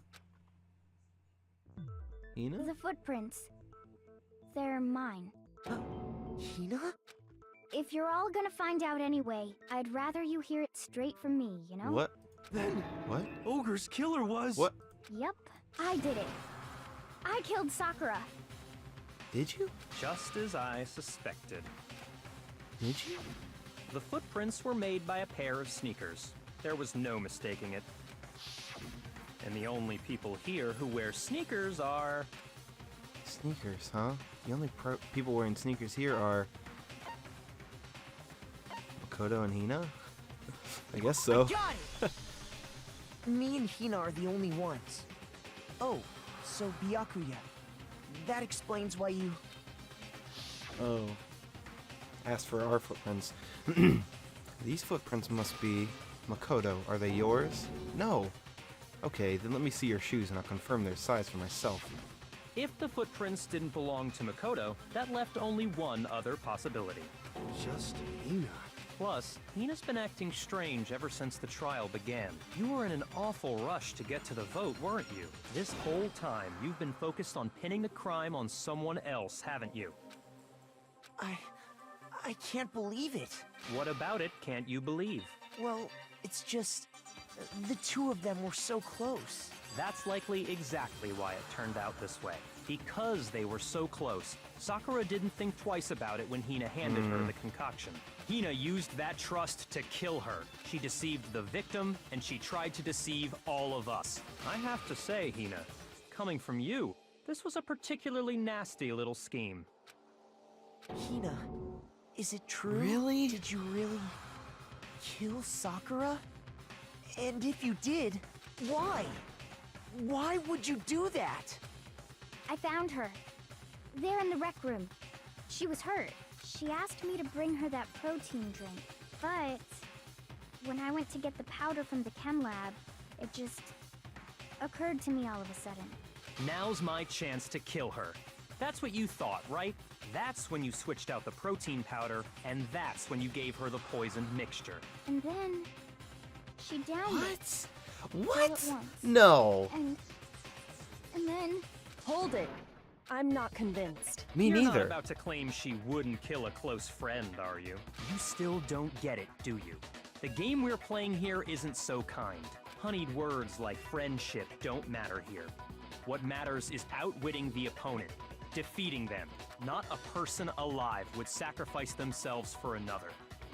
Hina? The footprints. They're mine. Hina? If you're all gonna find out anyway, I'd rather you hear it straight from me, you know? What? Then What? Ogre's killer was... What? Yep, I did it. I killed Sakura. Did you? Just as I suspected. Did you? The footprints were made by a pair of sneakers. There was no mistaking it. And the only people here who wear sneakers are... Sneakers, huh? The only people wearing sneakers here are... Makoto and Hina? I guess so. Got it! Me and Hina are the only ones. Oh, so Byakuya. That explains why you... Oh. Asked for our footprints. These footprints must be... Makoto, are they yours? No. Okay, then let me see your shoes and I'll confirm their size for myself. If the footprints didn't belong to Makoto, that left only one other possibility. Just Hina. Plus, Hina's been acting strange ever since the trial began. You were in an awful rush to get to the vote, weren't you? This whole time, you've been focused on pinning the crime on someone else, haven't you? I can't believe it. What about it can't you believe? Well, it's just... the two of them were so close. That's likely exactly why it turned out this way. Because they were so close, Sakura didn't think twice about it when Hina handed her the concoction. Hina used that trust to kill her. She deceived the victim, and she tried to deceive all of us. I have to say, Hina, coming from you, this was a particularly nasty little scheme. Hina, is it true? Really? Did you really kill Sakura? And if you did, why? Why would you do that? I found her. There in the rec room. She was hurt. She asked me to bring her that protein drink. But when I went to get the powder from the chem lab, it just occurred to me all of a sudden. Now's my chance to kill her. That's what you thought, right? That's when you switched out the protein powder, and that's when you gave her the poisoned mixture. And then she downed it. What? All at once. No. And then Hold it. I'm not convinced. Me You're neither. not about to claim she wouldn't kill a close friend, are you? You still don't get it, do you? The game we're playing here isn't so kind. Honeyed words like friendship don't matter here. What matters is outwitting the opponent, defeating them. Not a person alive would sacrifice themselves for another.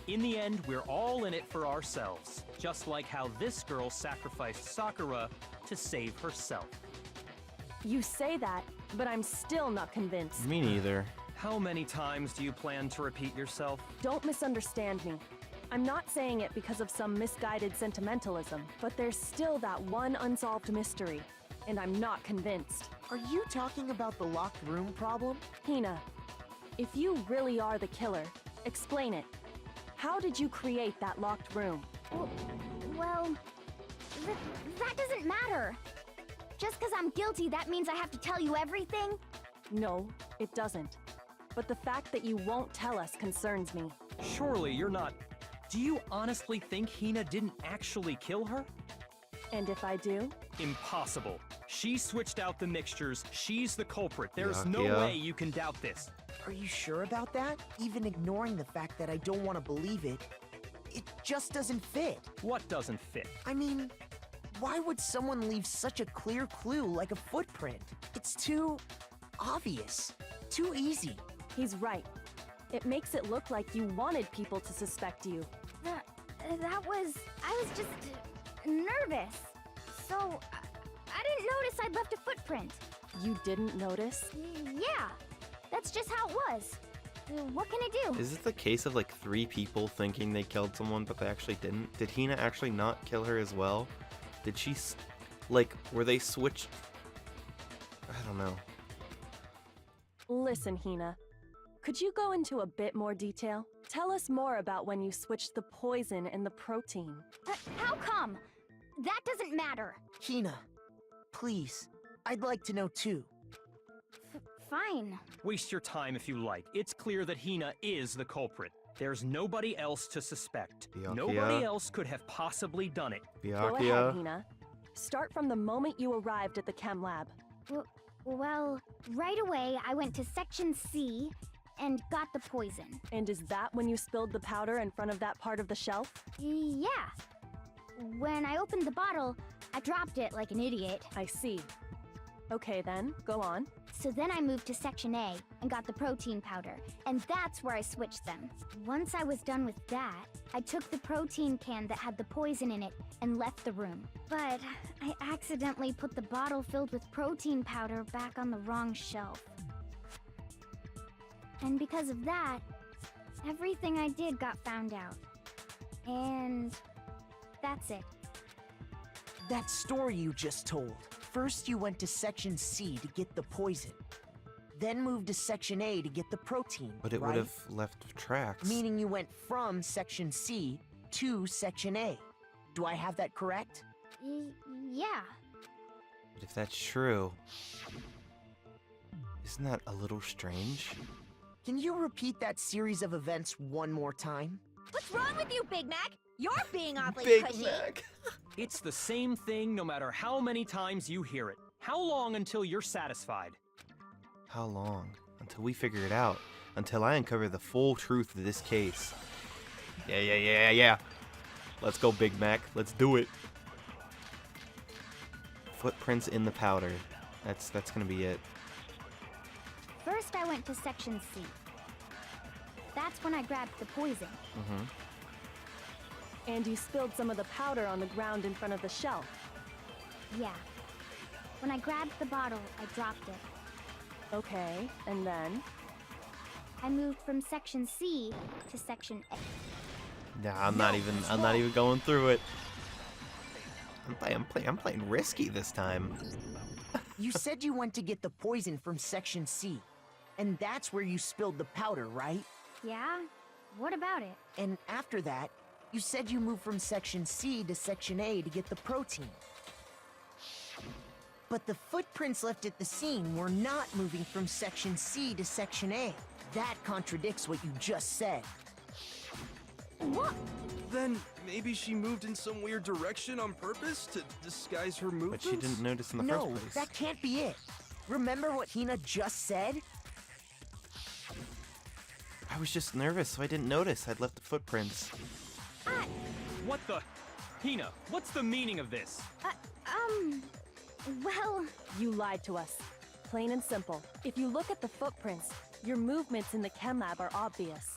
In the end, we're all in it for ourselves, just like how this girl sacrificed Sakura to save herself. You say that, but I'm still not convinced. Me neither. How many times do you plan to repeat yourself? Don't misunderstand me. I'm not saying it because of some misguided sentimentalism, but there's still that one unsolved mystery, and I'm not convinced. Are you talking about the locked room problem? Hina, if you really are the killer, explain it. How did you create that locked room? well, that doesn't matter. Just because I'm guilty, that means I have to tell you everything? No, it doesn't. But the fact that you won't tell us concerns me. Surely you're not... Do you honestly think Hina didn't actually kill her? And if I do? Impossible. She switched out the mixtures. She's the culprit. There's no Yeah. way you can doubt this. Are you sure about that? Even ignoring the fact that I don't want to believe it, it just doesn't fit. What doesn't fit? I mean, why would someone leave such a clear clue like a footprint? It's too obvious, too easy. He's right. It makes it look like you wanted people to suspect you. I was just nervous. So, I didn't notice I'd left a footprint. You didn't notice? Yeah, that's just how it was. What can I do? Is this the case of like 3 people thinking they killed someone but they actually didn't? Did Hina actually not kill her as well? Did she, like, were they switched? I don't know. Listen, Hina. Could you go into a bit more detail? Tell us more about when you switched the poison and the protein. How come? That doesn't matter. Hina, please, I'd like to know too. Fine. Waste your time if you like. It's clear that Hina is the culprit. There's nobody else to suspect. Byakuya. Nobody else could have possibly done it. Go ahead, Byakuya. Hina. Start from the moment you arrived at the chem lab. Well, right away I went to Section C and got the poison. And is that when you spilled the powder in front of that part of the shelf? Yeah. When I opened the bottle, I dropped it like an idiot. I see. Okay then, go on. So then I moved to Section A and got the protein powder, and that's where I switched them. Once I was done with that, I took the protein can that had the poison in it and left the room. But I accidentally put the bottle filled with protein powder back on the wrong shelf. And because of that, everything I did got found out. And that's it. That story you just told. First you went to Section C to get the poison. Then moved to Section A to get the protein, But it right? would have left tracks. Meaning you went from Section C to Section A. Do I have that correct? Yeah. But if that's true, isn't that a little strange? Can you repeat that series of events one more time? What's wrong with you, Big Mac? You're being awfully Big pushy. Mac. It's the same thing no matter how many times you hear it. How long until you're satisfied? How long? Until we figure it out. Until I uncover the full truth of this case. Yeah. Let's go, Big Mac. Let's do it. Footprints in the powder. That's gonna be it. First I went to Section C. That's when I grabbed the poison. And you spilled some of the powder on the ground in front of the shelf. Yeah. When I grabbed the bottle, I dropped it. Okay, and then? I moved from Section C to Section A. Nah, I'm not even going through it. I'm playing risky this time. You said you went to get the poison from Section C. And that's where you spilled the powder, right? Yeah? What about it? And after that, you said you moved from Section C to Section A to get the protein. But the footprints left at the scene were not moving from Section C to Section A. That contradicts what you just said. What? Then maybe she moved in some weird direction on purpose to disguise her But movements? she didn't notice in the No, first place. that can't be it. Remember what Hina just said? I was just nervous, so I didn't notice I'd left the footprints. What the? Hina, what's the meaning of this? Well, You lied to us. Plain and simple. If you look at the footprints, your movements in the chem lab are obvious.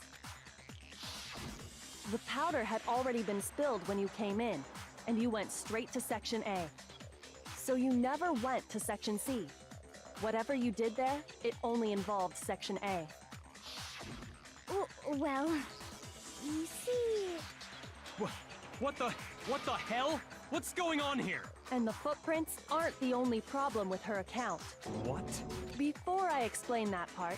The powder had already been spilled when you came in, and you went straight to Section A. So you never went to Section C. Whatever you did there, it only involved Section A. well, you see... What the hell? What's going on here? And the footprints aren't the only problem with her account. What? Before I explain that part,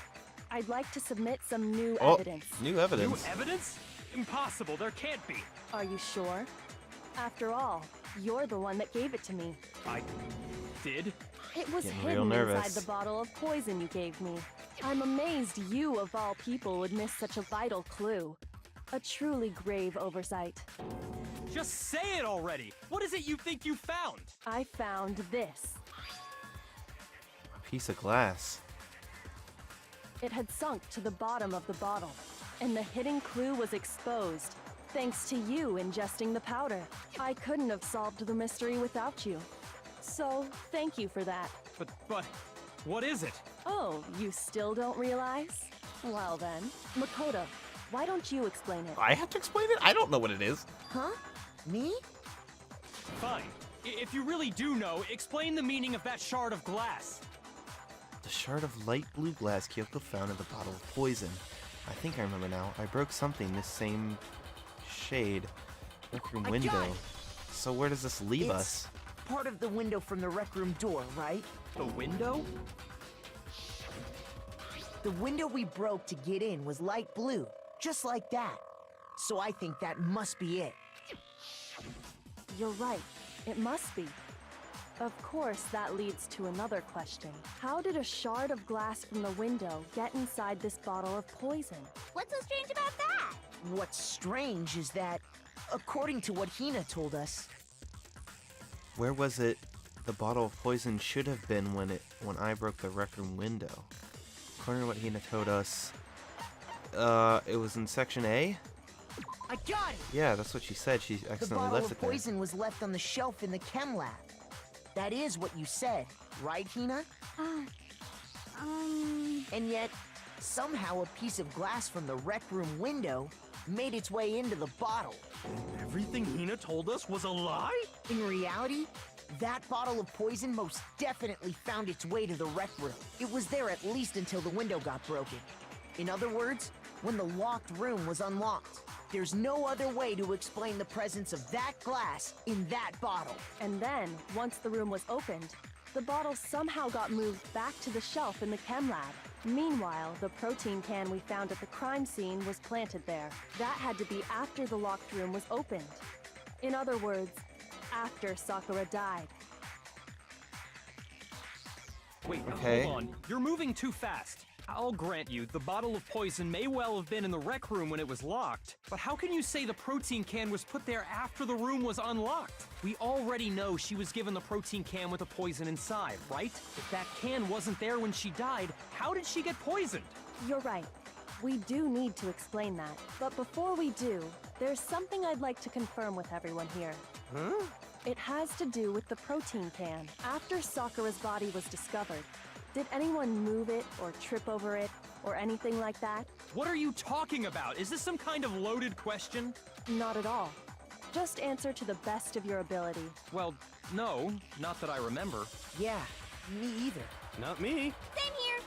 I'd like to submit some new Oh, evidence. new New evidence. evidence? Impossible, there can't be. Are you sure? After all, you're the one that gave it to me. I did? It was Getting real hidden nervous. inside the bottle of poison you gave me. I'm amazed you, of all people, would miss such a vital clue. A truly grave oversight. Just say it already! What is it you think you found? I found this. A piece of glass. It had sunk to the bottom of the bottle, and the hidden clue was exposed, thanks to you ingesting the powder. I couldn't have solved the mystery without you. So, thank you for that. But, what is it? Oh, you still don't realize? Well then, Makoto, why don't you explain it? I have to explain it? I don't know what it is. Huh? Me? Fine. If you really do know, explain the meaning of that shard of glass. The shard of light blue glass Kyoko found in the bottle of poison. I think I remember now. I broke something this same shade. Rec room I window. got it. So where does this leave us? Part of the window from the rec room door, right? The window? The window we broke to get in was light blue, just like that. So I think that must be it. You're right. It must be. Of course, that leads to another question. How did a shard of glass from the window get inside this bottle of poison? What's so strange about that? What's strange is that, according to what Hina told us, Where was it the bottle of poison should have been when I broke the rec room window? According to what Hina told us, it was in Section A? I got it! Yeah, that's what she said. She The accidentally bottle left of it there. poison was left on the shelf in the chem lab. That is what you said, right, Hina? And yet, somehow a piece of glass from the rec room window made its way into the bottle. Everything Hina told us was a lie? In reality, that bottle of poison most definitely found its way to the rec room. It was there at least until the window got broken. In other words, when the locked room was unlocked. There's no other way to explain the presence of that glass in that bottle. And then, once the room was opened, the bottle somehow got moved back to the shelf in the chem lab. Meanwhile, the protein can we found at the crime scene was planted there. That had to be after the locked room was opened. In other words, after Sakura died. Wait, now, Okay. hold on. You're moving too fast. I'll grant you, the bottle of poison may well have been in the rec room when it was locked, but how can you say the protein can was put there after the room was unlocked? We already know she was given the protein can with the poison inside, right? If that can wasn't there when she died, how did she get poisoned? You're right. We do need to explain that. But before we do, there's something I'd like to confirm with everyone here. Huh? It has to do with the protein can. After Sakura's body was discovered, did anyone move it or trip over it or anything like that? What are you talking about? Is this some kind of loaded question? Not at all. Just answer to the best of your ability. Well, no, not that I remember. Yeah, me either. Not me. Same here.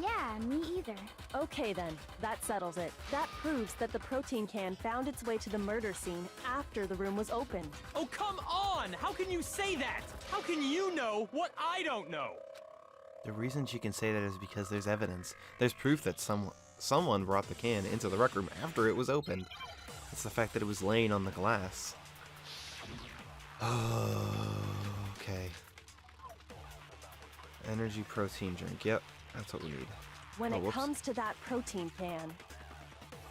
Yeah, me either. Okay then, that settles it. That proves that the protein can found its way to the murder scene after the room was opened. Oh, come on! How can you say that? How can you know what I don't know? The reason she can say that is because there's evidence. There's proof that someone brought the can into the rec room after it was opened. It's the fact that it was laying on the glass. Okay. Energy protein drink. Yep, that's what we need. When Oh, it whoops. comes to that protein can,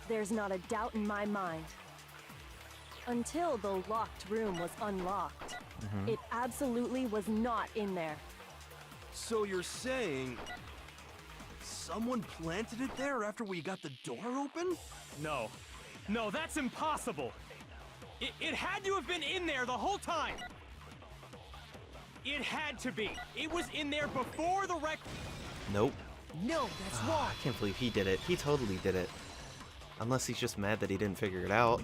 there's not a doubt in my mind. Until the locked room was unlocked, it absolutely was not in there. So you're saying someone planted it there after we got the door open? No. No, that's impossible! It had to have been in there the whole time! It had to be! It was in there before the wreck... Nope. No, that's Ah, wrong. I can't believe he did it. He totally did it. Unless he's just mad that he didn't figure it out.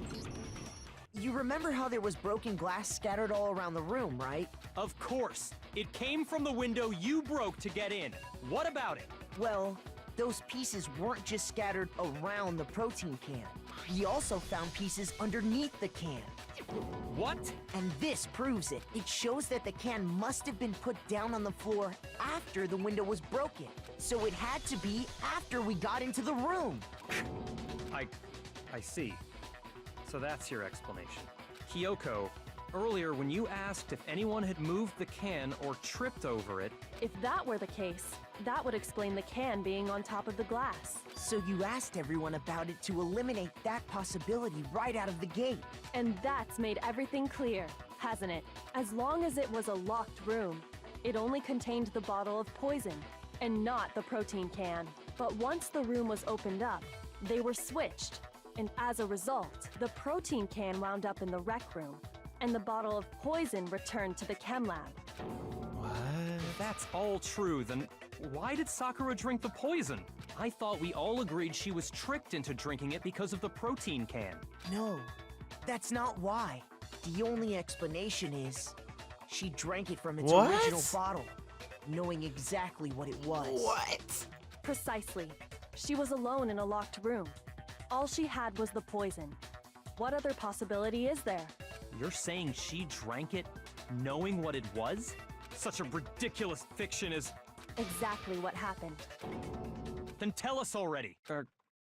You remember how there was broken glass scattered all around the room, right? Of course! It came from the window you broke to get in. What about it? Well, those pieces weren't just scattered around the protein can. We also found pieces underneath the can. What? And this proves it. It shows that the can must have been put down on the floor after the window was broken. So it had to be after we got into the room. I see. So that's your explanation. Kyoko, earlier when you asked if anyone had moved the can or tripped over it, If that were the case, that would explain the can being on top of the glass. So you asked everyone about it to eliminate that possibility right out of the gate. And that's made everything clear, hasn't it? As long as it was a locked room, it only contained the bottle of poison, and not the protein can. But once the room was opened up, they were switched. And as a result, the protein can wound up in the rec room, and the bottle of poison returned to the chem lab. What? if that's all true, then why did Sakura drink the poison? I thought we all agreed she was tricked into drinking it because of the protein can. No, that's not why. The only explanation is she drank it from its What? original bottle, knowing exactly what it was. What? Precisely. She was alone in a locked room. All she had was the poison. What other possibility is there? You're saying she drank it knowing what it was? Such a ridiculous fiction is... Exactly what happened. Then tell us already.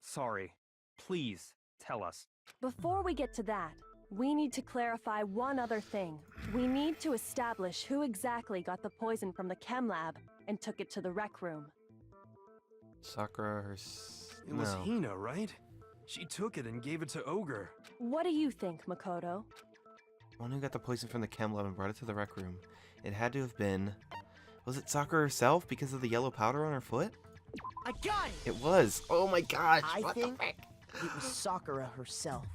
Sorry. Please, tell us. Before we get to that, we need to clarify one other thing. We need to establish who exactly got the poison from the chem lab and took it to the rec room. Sakura It was no. Hina, right? She took it and gave it to Ogre. What do you think, Makoto? One who got the poison from the chem lab and brought it to the rec room. It had to have been... Was it Sakura herself because of the yellow powder on her foot? I got it! It was! Oh my gosh! I what think the frick? it was Sakura herself.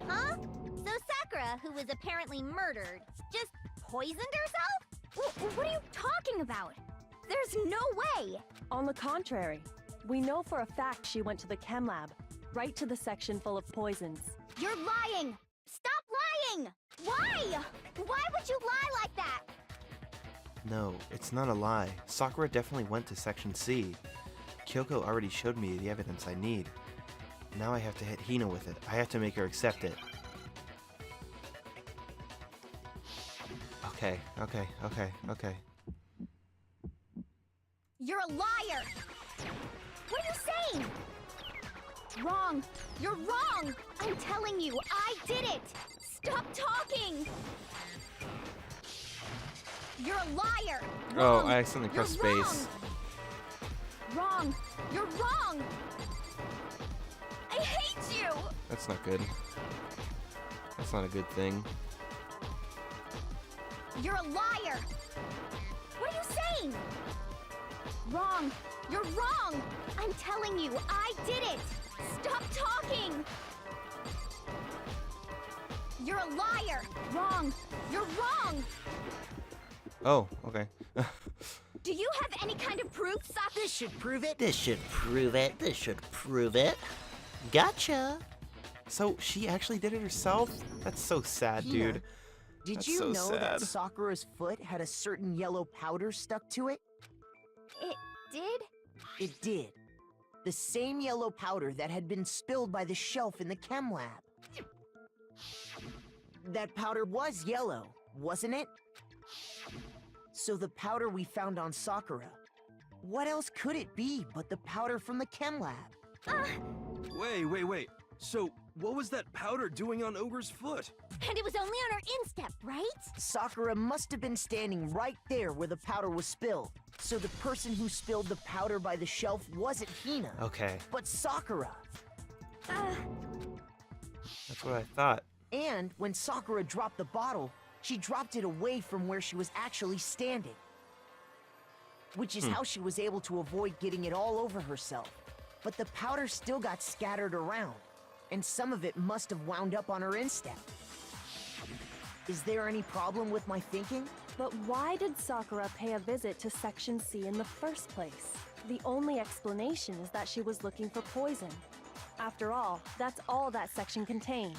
Huh? So Sakura, who was apparently murdered, just poisoned herself? What are you talking about? There's no way! On the contrary, we know for a fact she went to the chem lab, right to the section full of poisons. You're lying! Stop lying! Why? Why would you lie like that? No, it's not a lie. Sakura definitely went to Section C. Kyoko already showed me the evidence I need. Now I have to hit Hina with it. I have to make her accept it. Okay. You're a liar! What are you saying? Wrong! You're wrong! I'm telling you, I did it! Stop talking! You're a liar! Oh, Wrong. I accidentally pressed You're space. Wrong! You're wrong! I hate you! That's not good. That's not a good thing. You're a liar! What are you saying? Wrong! You're wrong! I'm telling you, I did it! Stop talking! You're a liar! Wrong! You're wrong! Oh, okay. Do you have any kind of proof, Sakura? This should prove it. This should prove it. This should prove it. Gotcha. So she actually did it herself? That's so sad, Hina, dude. Did That's you so know that sad. Sakura's foot had a certain yellow powder stuck to it? It did? It did. The same yellow powder that had been spilled by the shelf in the chem lab. That powder was yellow, wasn't it? So the powder we found on Sakura, what else could it be but the powder from the chem lab? Wait. So, what was that powder doing on Ogre's foot? And it was only on her instep, right? Sakura must have been standing right there where the powder was spilled. So the person who spilled the powder by the shelf wasn't Hina, Okay, but Sakura. that's what I thought. And when Sakura dropped the bottle, she dropped it away from where she was actually standing. Which is how she was able to avoid getting it all over herself. But the powder still got scattered around, and some of it must have wound up on her instep. Is there any problem with my thinking? But why did Sakura pay a visit to Section C in the first place? The only explanation is that she was looking for poison. After all, that's all that section contained.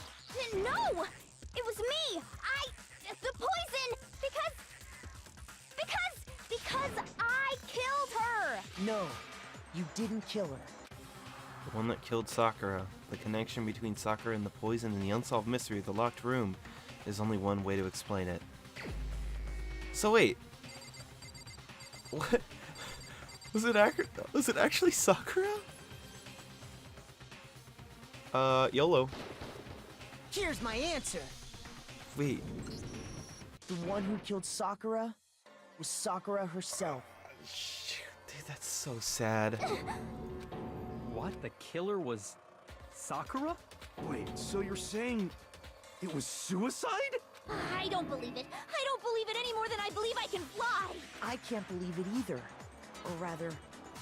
No! It was me! The poison! Because I killed her! No, you didn't kill her. The one that killed Sakura. The connection between Sakura and the poison and the unsolved mystery of the locked room. There's only one way to explain it. So wait. What? Was it actually Sakura? YOLO. Here's my answer. Wait. The one who killed Sakura was Sakura herself. Dude, that's so sad. What? The killer was Sakura? Wait, so you're saying it was suicide? I don't believe it. I don't believe it any more than I believe I can fly. I can't believe it either. Or rather,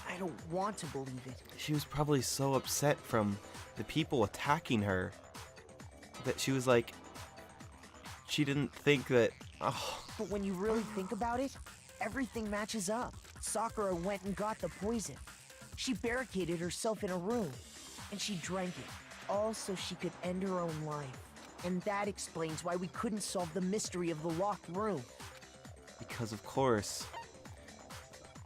I don't want to believe it. She was probably so upset from the people attacking her that she was like, she didn't think that, oh. But when you really think about it, everything matches up. Sakura went and got the poison. She barricaded herself in a room, and she drank it, all so she could end her own life. And that explains why we couldn't solve the mystery of the locked room. Because of course,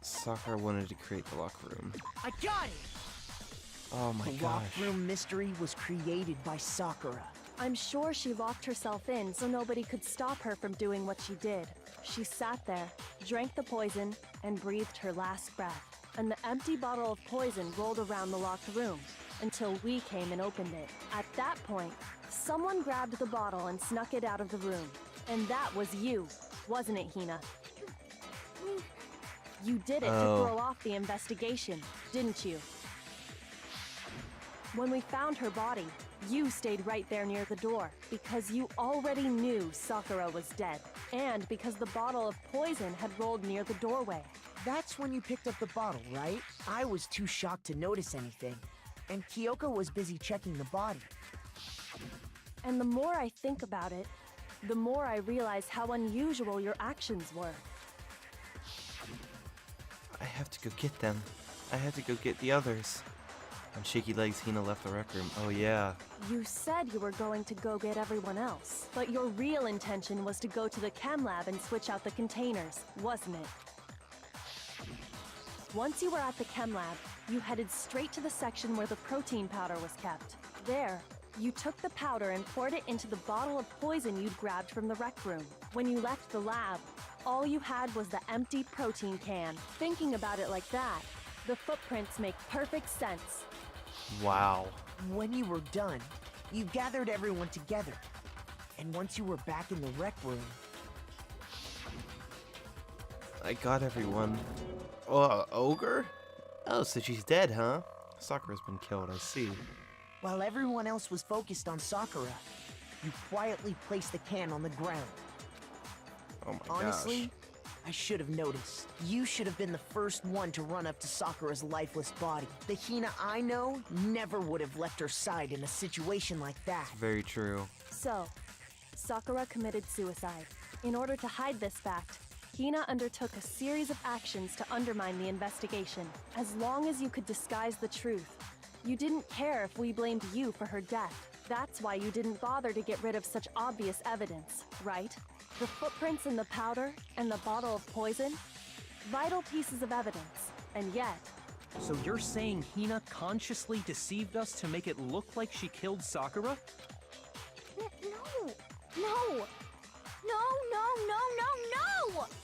Sakura wanted to create the locked room. I got it! Oh my The gosh. locked room mystery was created by Sakura. I'm sure she locked herself in so nobody could stop her from doing what she did. She sat there, drank the poison, and breathed her last breath. And the empty bottle of poison rolled around the locked room until we came and opened it. At that point, someone grabbed the bottle and snuck it out of the room. And that was you, wasn't it, Hina? You did it to Oh. throw off the investigation, didn't you? When we found her body, you stayed right there near the door because you already knew Sakura was dead, and because the bottle of poison had rolled near the doorway. That's when you picked up the bottle, right? I was too shocked to notice anything, and Kyoko was busy checking the body. And the more I think about it, the more I realize how unusual your actions were. I have to go get them. I have to go get the others. On shaky legs, Hina left the rec room. Oh yeah. You said you were going to go get everyone else, but your real intention was to go to the chem lab and switch out the containers, wasn't it? Once you were at the chem lab, you headed straight to the section where the protein powder was kept. There, you took the powder and poured it into the bottle of poison you'd grabbed from the rec room. When you left the lab, all you had was the empty protein can. Thinking about it like that, the footprints make perfect sense. Wow. When you were done, you gathered everyone together. And once you were back in the rec room... I got everyone. Oh, ogre? Oh, so she's dead, huh? Sakura's been killed, I see. While everyone else was focused on Sakura, you quietly placed the can on the ground. Oh my Honestly, gosh. I should have noticed. You should have been the first one to run up to Sakura's lifeless body. The Hina I know never would have left her side in a situation like that. Very true. So, Sakura committed suicide. In order to hide this fact, Hina undertook a series of actions to undermine the investigation. As long as you could disguise the truth, you didn't care if we blamed you for her death. That's why you didn't bother to get rid of such obvious evidence, right? The footprints in the powder and the bottle of poison? Vital pieces of evidence, and yet... So you're saying Hina consciously deceived us to make it look like she killed Sakura? No!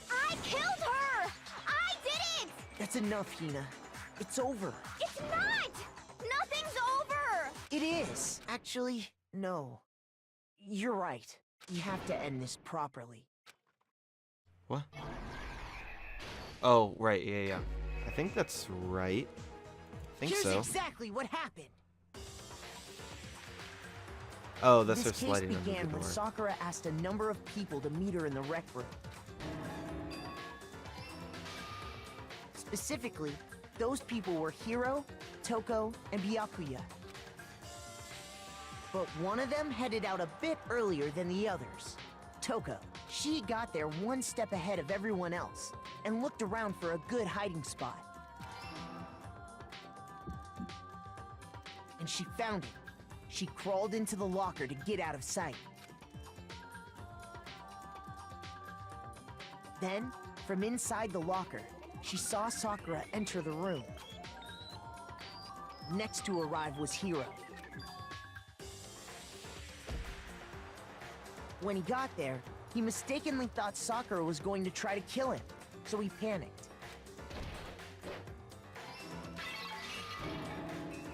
I killed her! I did it! That's enough, Hina. It's over. It's not! Nothing's over! It is. Actually, no. You're right. You have to end this properly. What? Oh, right, yeah. I think that's right. I think Here's so. exactly what happened. Oh, that's her This case sliding under began the when door. Sakura asked a number of people to meet her in the rec room. Specifically, those people were Hiro, Toko, and Byakuya. But one of them headed out a bit earlier than the others. Toko. She got there one step ahead of everyone else and looked around for a good hiding spot. And she found it. She crawled into the locker to get out of sight. Then, from inside the locker, she saw Sakura enter the room. Next to arrive was Hiro. When he got there, he mistakenly thought Sakura was going to try to kill him, so he panicked.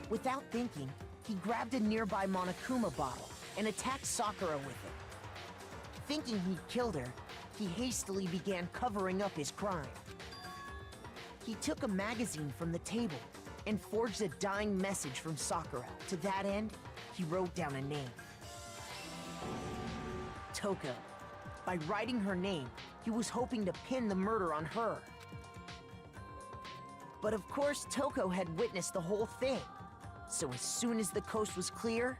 Without thinking, he grabbed a nearby Monokuma bottle and attacked Sakura with it. Thinking he'd killed her, he hastily began covering up his crime. He took a magazine from the table and forged a dying message from Sakura. To that end, he wrote down a name. Toko. By writing her name, he was hoping to pin the murder on her. But of course, Toko had witnessed the whole thing. So as soon as the coast was clear,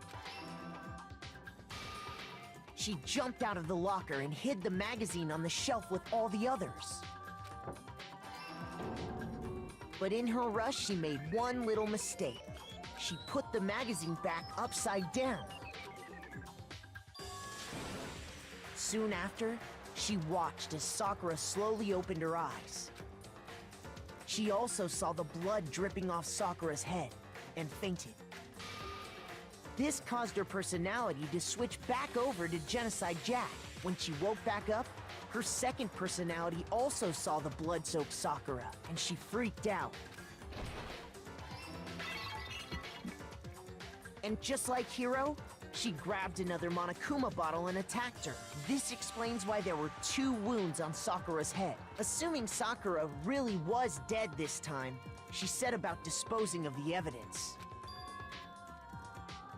she jumped out of the locker and hid the magazine on the shelf with all the others. But in her rush, she made one little mistake. She put the magazine back upside down. Soon after, she watched as Sakura slowly opened her eyes. She also saw the blood dripping off Sakura's head and fainted. This caused her personality to switch back over to Genocide Jack. When she woke back up, her second personality also saw the blood-soaked Sakura, and she freaked out. And just like Hiro, she grabbed another Monokuma bottle and attacked her. This explains why there were 2 wounds on Sakura's head. Assuming Sakura really was dead this time, she set about disposing of the evidence.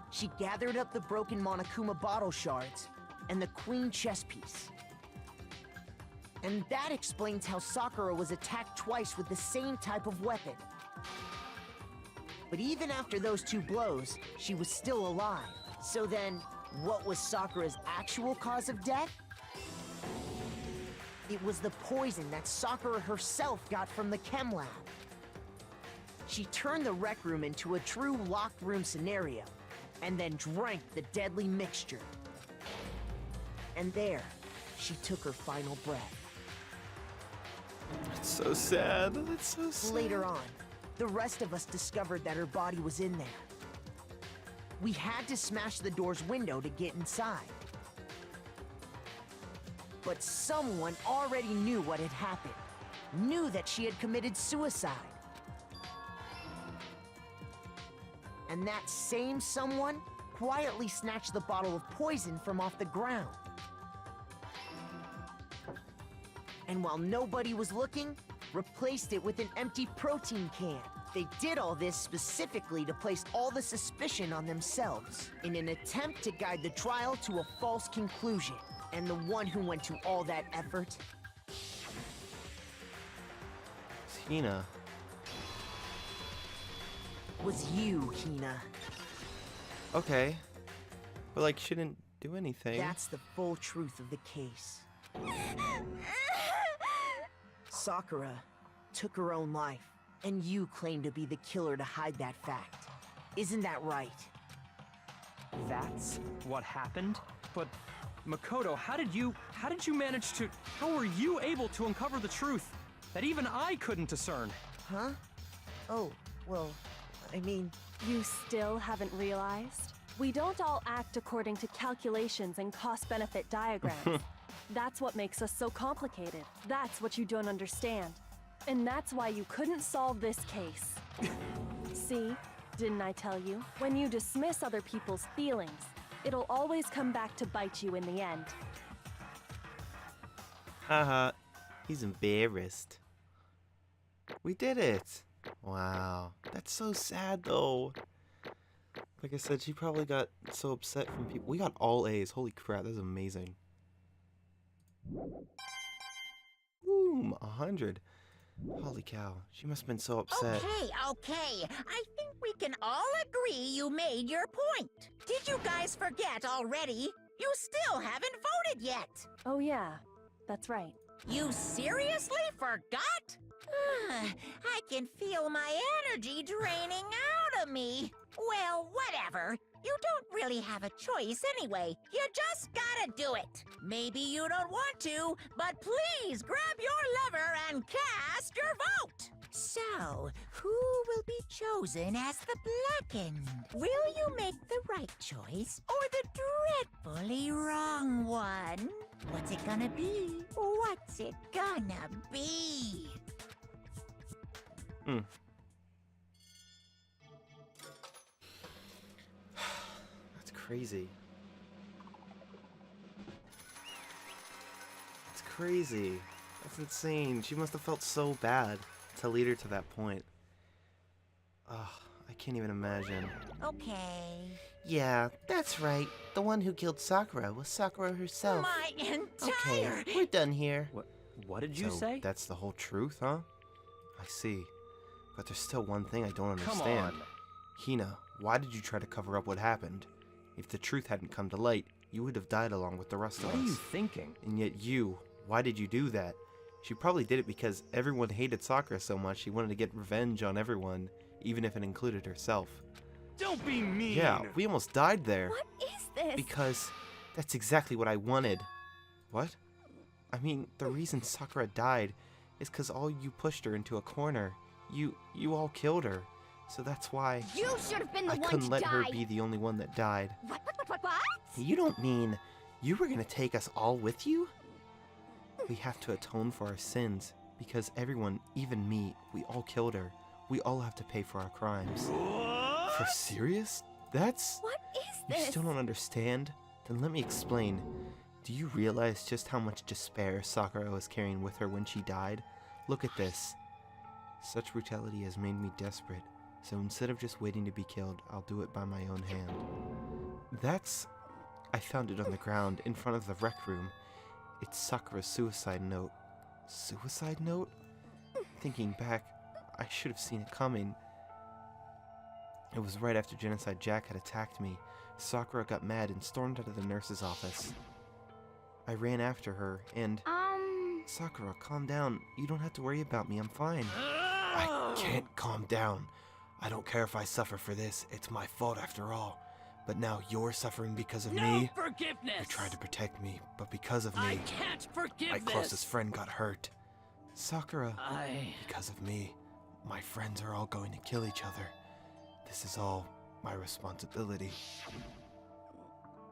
She gathered up the broken Monokuma bottle shards and the queen chess piece. And that explains how Sakura was attacked twice with the same type of weapon. But even after those 2 blows, she was still alive. So then, what was Sakura's actual cause of death? It was the poison that Sakura herself got from the chem lab. She turned the rec room into a true locked room scenario, and then drank the deadly mixture. And there, she took her final breath. It's so sad. That's so sad. Later on, the rest of us discovered that her body was in there. We had to smash the door's window to get inside. But someone already knew what had happened, knew that she had committed suicide. And that same someone quietly snatched the bottle of poison from off the ground. And while nobody was looking, replaced it with an empty protein can. They did all this specifically to place all the suspicion on themselves, in an attempt to guide the trial to a false conclusion. And the one who went to all that effort? Hina. Was you, Hina. Okay. But, like, she didn't do anything. That's the full truth of the case. Sakura took her own life, and you claim to be the killer to hide that fact. Isn't that right? That's what happened? But Makoto, how did you manage to, how were you able to uncover the truth that even I couldn't discern? Huh? Oh, well, I mean... You still haven't realized? We don't all act according to calculations and cost-benefit diagrams. That's what makes us so complicated. That's what you don't understand. And that's why you couldn't solve this case. See? Didn't I tell you? When you dismiss other people's feelings, it'll always come back to bite you in the end. Haha. He's embarrassed. We did it! Wow. That's so sad, though. Like I said, she probably got so upset from people. We got all A's. Holy crap, that's amazing. Boom, 100. Holy cow, she must have been so upset. Okay. I think we can all agree you made your point. Did you guys forget already? You still haven't voted yet. Oh yeah, that's right. You seriously forgot? I can feel my energy draining out of me. Well, whatever. You don't really have a choice anyway. You just gotta do it. Maybe you don't want to, but please grab your lever and cast your vote. So, who will be chosen as the blackened? Will you make the right choice or the dreadfully wrong one? What's it gonna be? What's it gonna be? That's crazy. It's crazy. That's insane. She must have felt so bad to lead her to that point. Ugh, I can't even imagine. Okay. Yeah, that's right. The one who killed Sakura was Sakura herself. My Okay, entire... we're done here. What did you So say? that's the whole truth, huh? I see. But there's still one thing I don't Come understand. on. Hina, why did you try to cover up what happened? If the truth hadn't come to light, you would have died along with the rest of What are us. you thinking? And yet you, why did you do that? She probably did it because everyone hated Sakura so much she wanted to get revenge on everyone, even if it included herself. Don't be mean! Yeah, we almost died there. What is this? Because that's exactly what I wanted. What? I mean, the reason Sakura died is because all you pushed her into a corner. You all killed her. So that's why You should have been the I one couldn't to let die. her be the only one that died. What? You don't mean you were gonna take us all with you? We have to atone for our sins, because everyone, even me, we all killed her. We all have to pay for our crimes. For serious? That's... What is You this? still don't understand? Then let me explain. Do you realize just how much despair Sakura was carrying with her when she died? Look at this. Such brutality has made me desperate, so instead of just waiting to be killed, I'll do it by my own hand. That's... I found it on the ground in front of the rec room. It's Sakura's suicide note. Suicide note? Thinking back, I should have seen it coming. It was right after Genocide Jack had attacked me. Sakura got mad and stormed out of the nurse's office. I ran after her and... Sakura, calm down. You don't have to worry about me. I'm fine. I can't calm down. I don't care if I suffer for this. It's my fault after all. But now you're suffering because of me. Forgiveness! You tried to protect me, but because of me, I can't forgive my this! closest friend got hurt. Sakura, I... because of me, my friends are all going to kill each other. This is all my responsibility.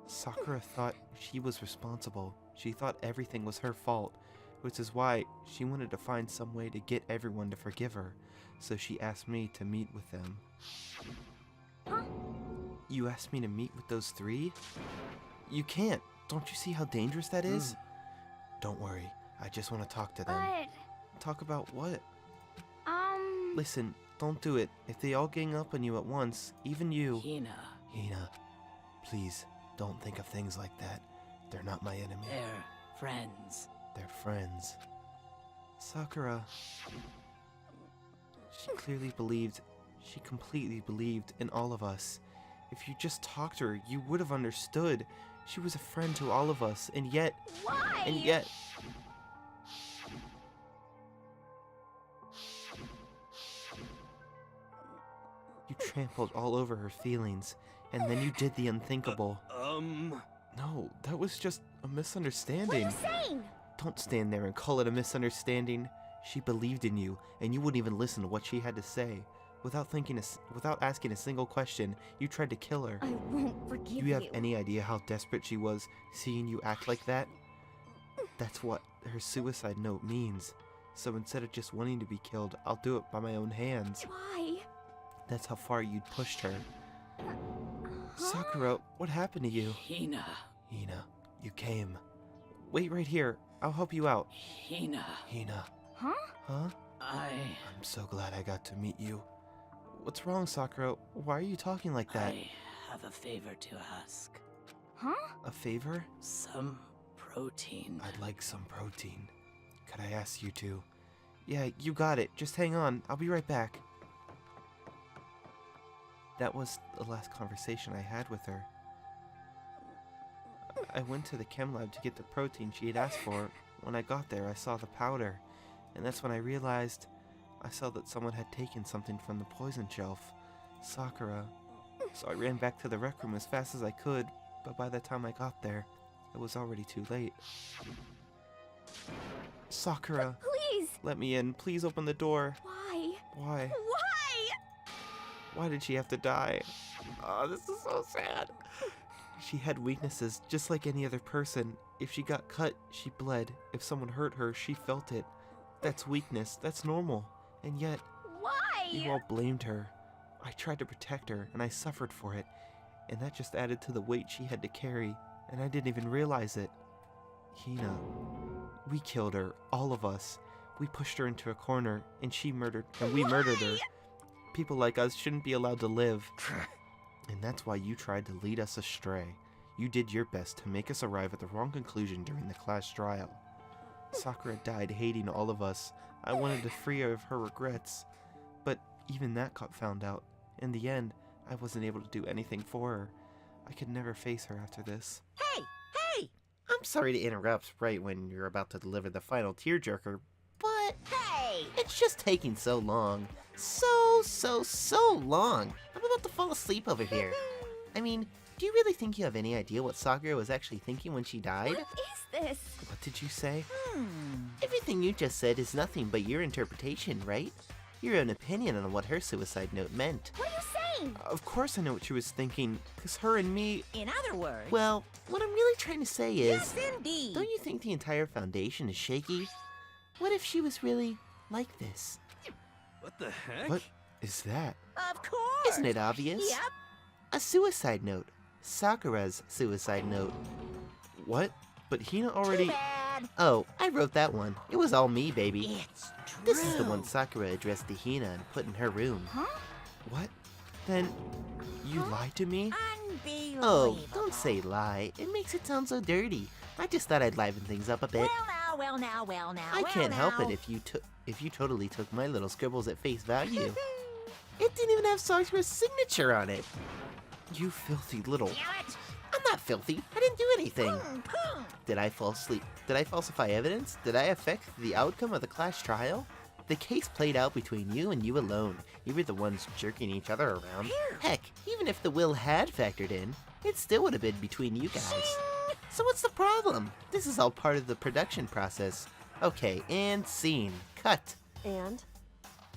Sakura thought she was responsible. She thought everything was her fault, which is why she wanted to find some way to get everyone to forgive her. So she asked me to meet with them. Huh? You asked me to meet with those three? You can't. Don't you see how dangerous that is? Don't worry. I just want to talk to them. But, Talk about what? Listen, don't do it. If they all gang up on you at once, even you... Hina, please, don't think of things like that. They're not my enemy. They're friends. They're friends. Sakura... She clearly believed, she completely believed in all of us. If you just talked to her, you would have understood. She was a friend to all of us, and yet... Why? And yet... You trampled all over her feelings, and then you did the unthinkable. No, that was just a misunderstanding. What are you saying? Don't stand there and call it a misunderstanding. She believed in you, and you wouldn't even listen to what she had to say. Without asking a single question, you tried to kill her. I won't forgive you. Do you have any idea how desperate she was seeing you act like that? That's what her suicide note means. So instead of just wanting to be killed, I'll do it by my own hands. Why? That's how far you'd pushed her. Sakura, what happened to you? Hina. Hina, you came. Wait right here. I'll help you out. Hina. Hina. Huh? Huh? I'm so glad I got to meet you. What's wrong, Sakura? Why are you talking like that? I have a favor to ask. Huh? A favor? Some protein. I'd like some protein. Could I ask you to? Yeah, you got it. Just hang on. I'll be right back. That was the last conversation I had with her. I went to the chem lab to get the protein she had asked for. When I got there, I saw the powder. And that's when I realized I saw that someone had taken something from the poison shelf. Sakura. So I ran back to the rec room as fast as I could, but by the time I got there, it was already too late. Sakura. Please. Let me in. Please open the door. Why? Why? Why? Why did she have to die? Oh, this is so sad. She had weaknesses just like any other person. If she got cut, she bled. If someone hurt her, she felt it. That's weakness. That's normal. And yet, Why? you all blamed her. I tried to protect her, and I suffered for it. And that just added to the weight she had to carry, and I didn't even realize it. Hina, we killed her, all of us. We pushed her into a corner, and we murdered her. People like us shouldn't be allowed to live. And that's why you tried to lead us astray. You did your best to make us arrive at the wrong conclusion during the class trial. Sakura died hating all of us. I wanted to free her of her regrets. But even that got found out. In the end, I wasn't able to do anything for her. I could never face her after this. Hey! Hey! I'm sorry to interrupt right when you're about to deliver the final tearjerker, but Hey! it's just taking so long. So long. I'm about to fall asleep over here. I mean, do you really think you have any idea what Sakura was actually thinking when she died? What is this? What did you say? Everything you just said is nothing but your interpretation, right? Your own opinion on what her suicide note meant. What are you saying? Of course I know what she was thinking, because her and me... In other words... Well, what I'm really trying to say is... Yes, indeed! Don't you think the entire foundation is shaky? What if she was really like this? What the heck? What is that? Of course! Isn't it obvious? Yep. A suicide note. Sakura's suicide note. What? But Hina already... Bad. Oh, I wrote that one. It was all me, baby. It's true. This is the one Sakura addressed to Hina and put in her room. Huh? What? Then you lied to me? Unbelievable. Oh, don't say lie. It makes it sound so dirty. I just thought I'd liven things up a bit. Well now. I can't help it if you totally took my little scribbles at face value. It didn't even have Sakura's signature on it. You filthy little... Damn it! I'm not filthy. I didn't do anything. Pum. Did I falsify evidence? Did I affect the outcome of the class trial? The case played out between you and you alone. You were the ones jerking each other around. Heck, even if the will had factored in, it still would have been between you guys. So what's the problem? This is all part of the production process. Okay, and scene. Cut. And?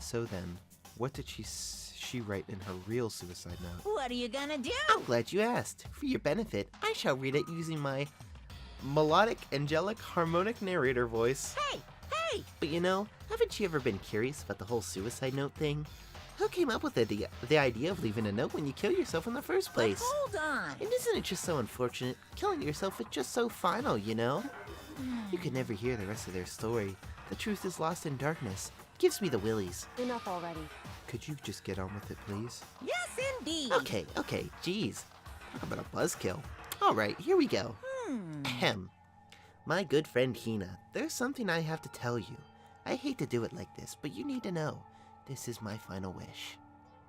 So then, what did she write in her real suicide note? What are you gonna do? I'm glad you asked. For your benefit, I shall read it using my melodic, angelic, harmonic narrator voice. Hey! Hey! But you know, haven't you ever been curious about the whole suicide note thing? Who came up with the idea of leaving a note when you kill yourself in the first place? Hold on! And isn't it just so unfortunate? Killing yourself is just so final, you know? You could never hear the rest of their story. The truth is lost in darkness. Gives me the willies. Enough already. Could you just get on with it, please? Yes, indeed! Okay, geez. Talk about a buzzkill. Alright, here we go. Ahem. My good friend Hina, there's something I have to tell you. I hate to do it like this, but you need to know. This is my final wish.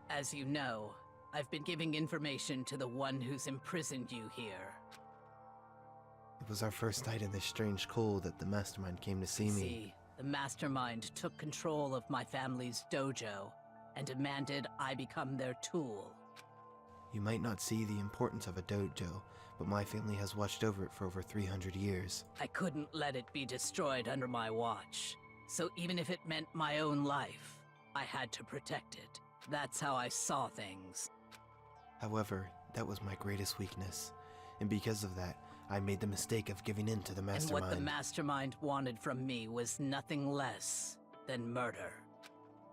As you know, I've been giving information to the one who's imprisoned you here. It was our first night in this strange cold that the mastermind came to see me. See, the mastermind took control of my family's dojo and demanded I become their tool. You might not see the importance of a dojo, but my family has watched over it for over 300 years. I couldn't let it be destroyed under my watch, so even if it meant my own life, I had to protect it. That's how I saw things. However, that was my greatest weakness, and because of that, I made the mistake of giving in to the And mastermind. what the mastermind wanted from me was nothing less than murder.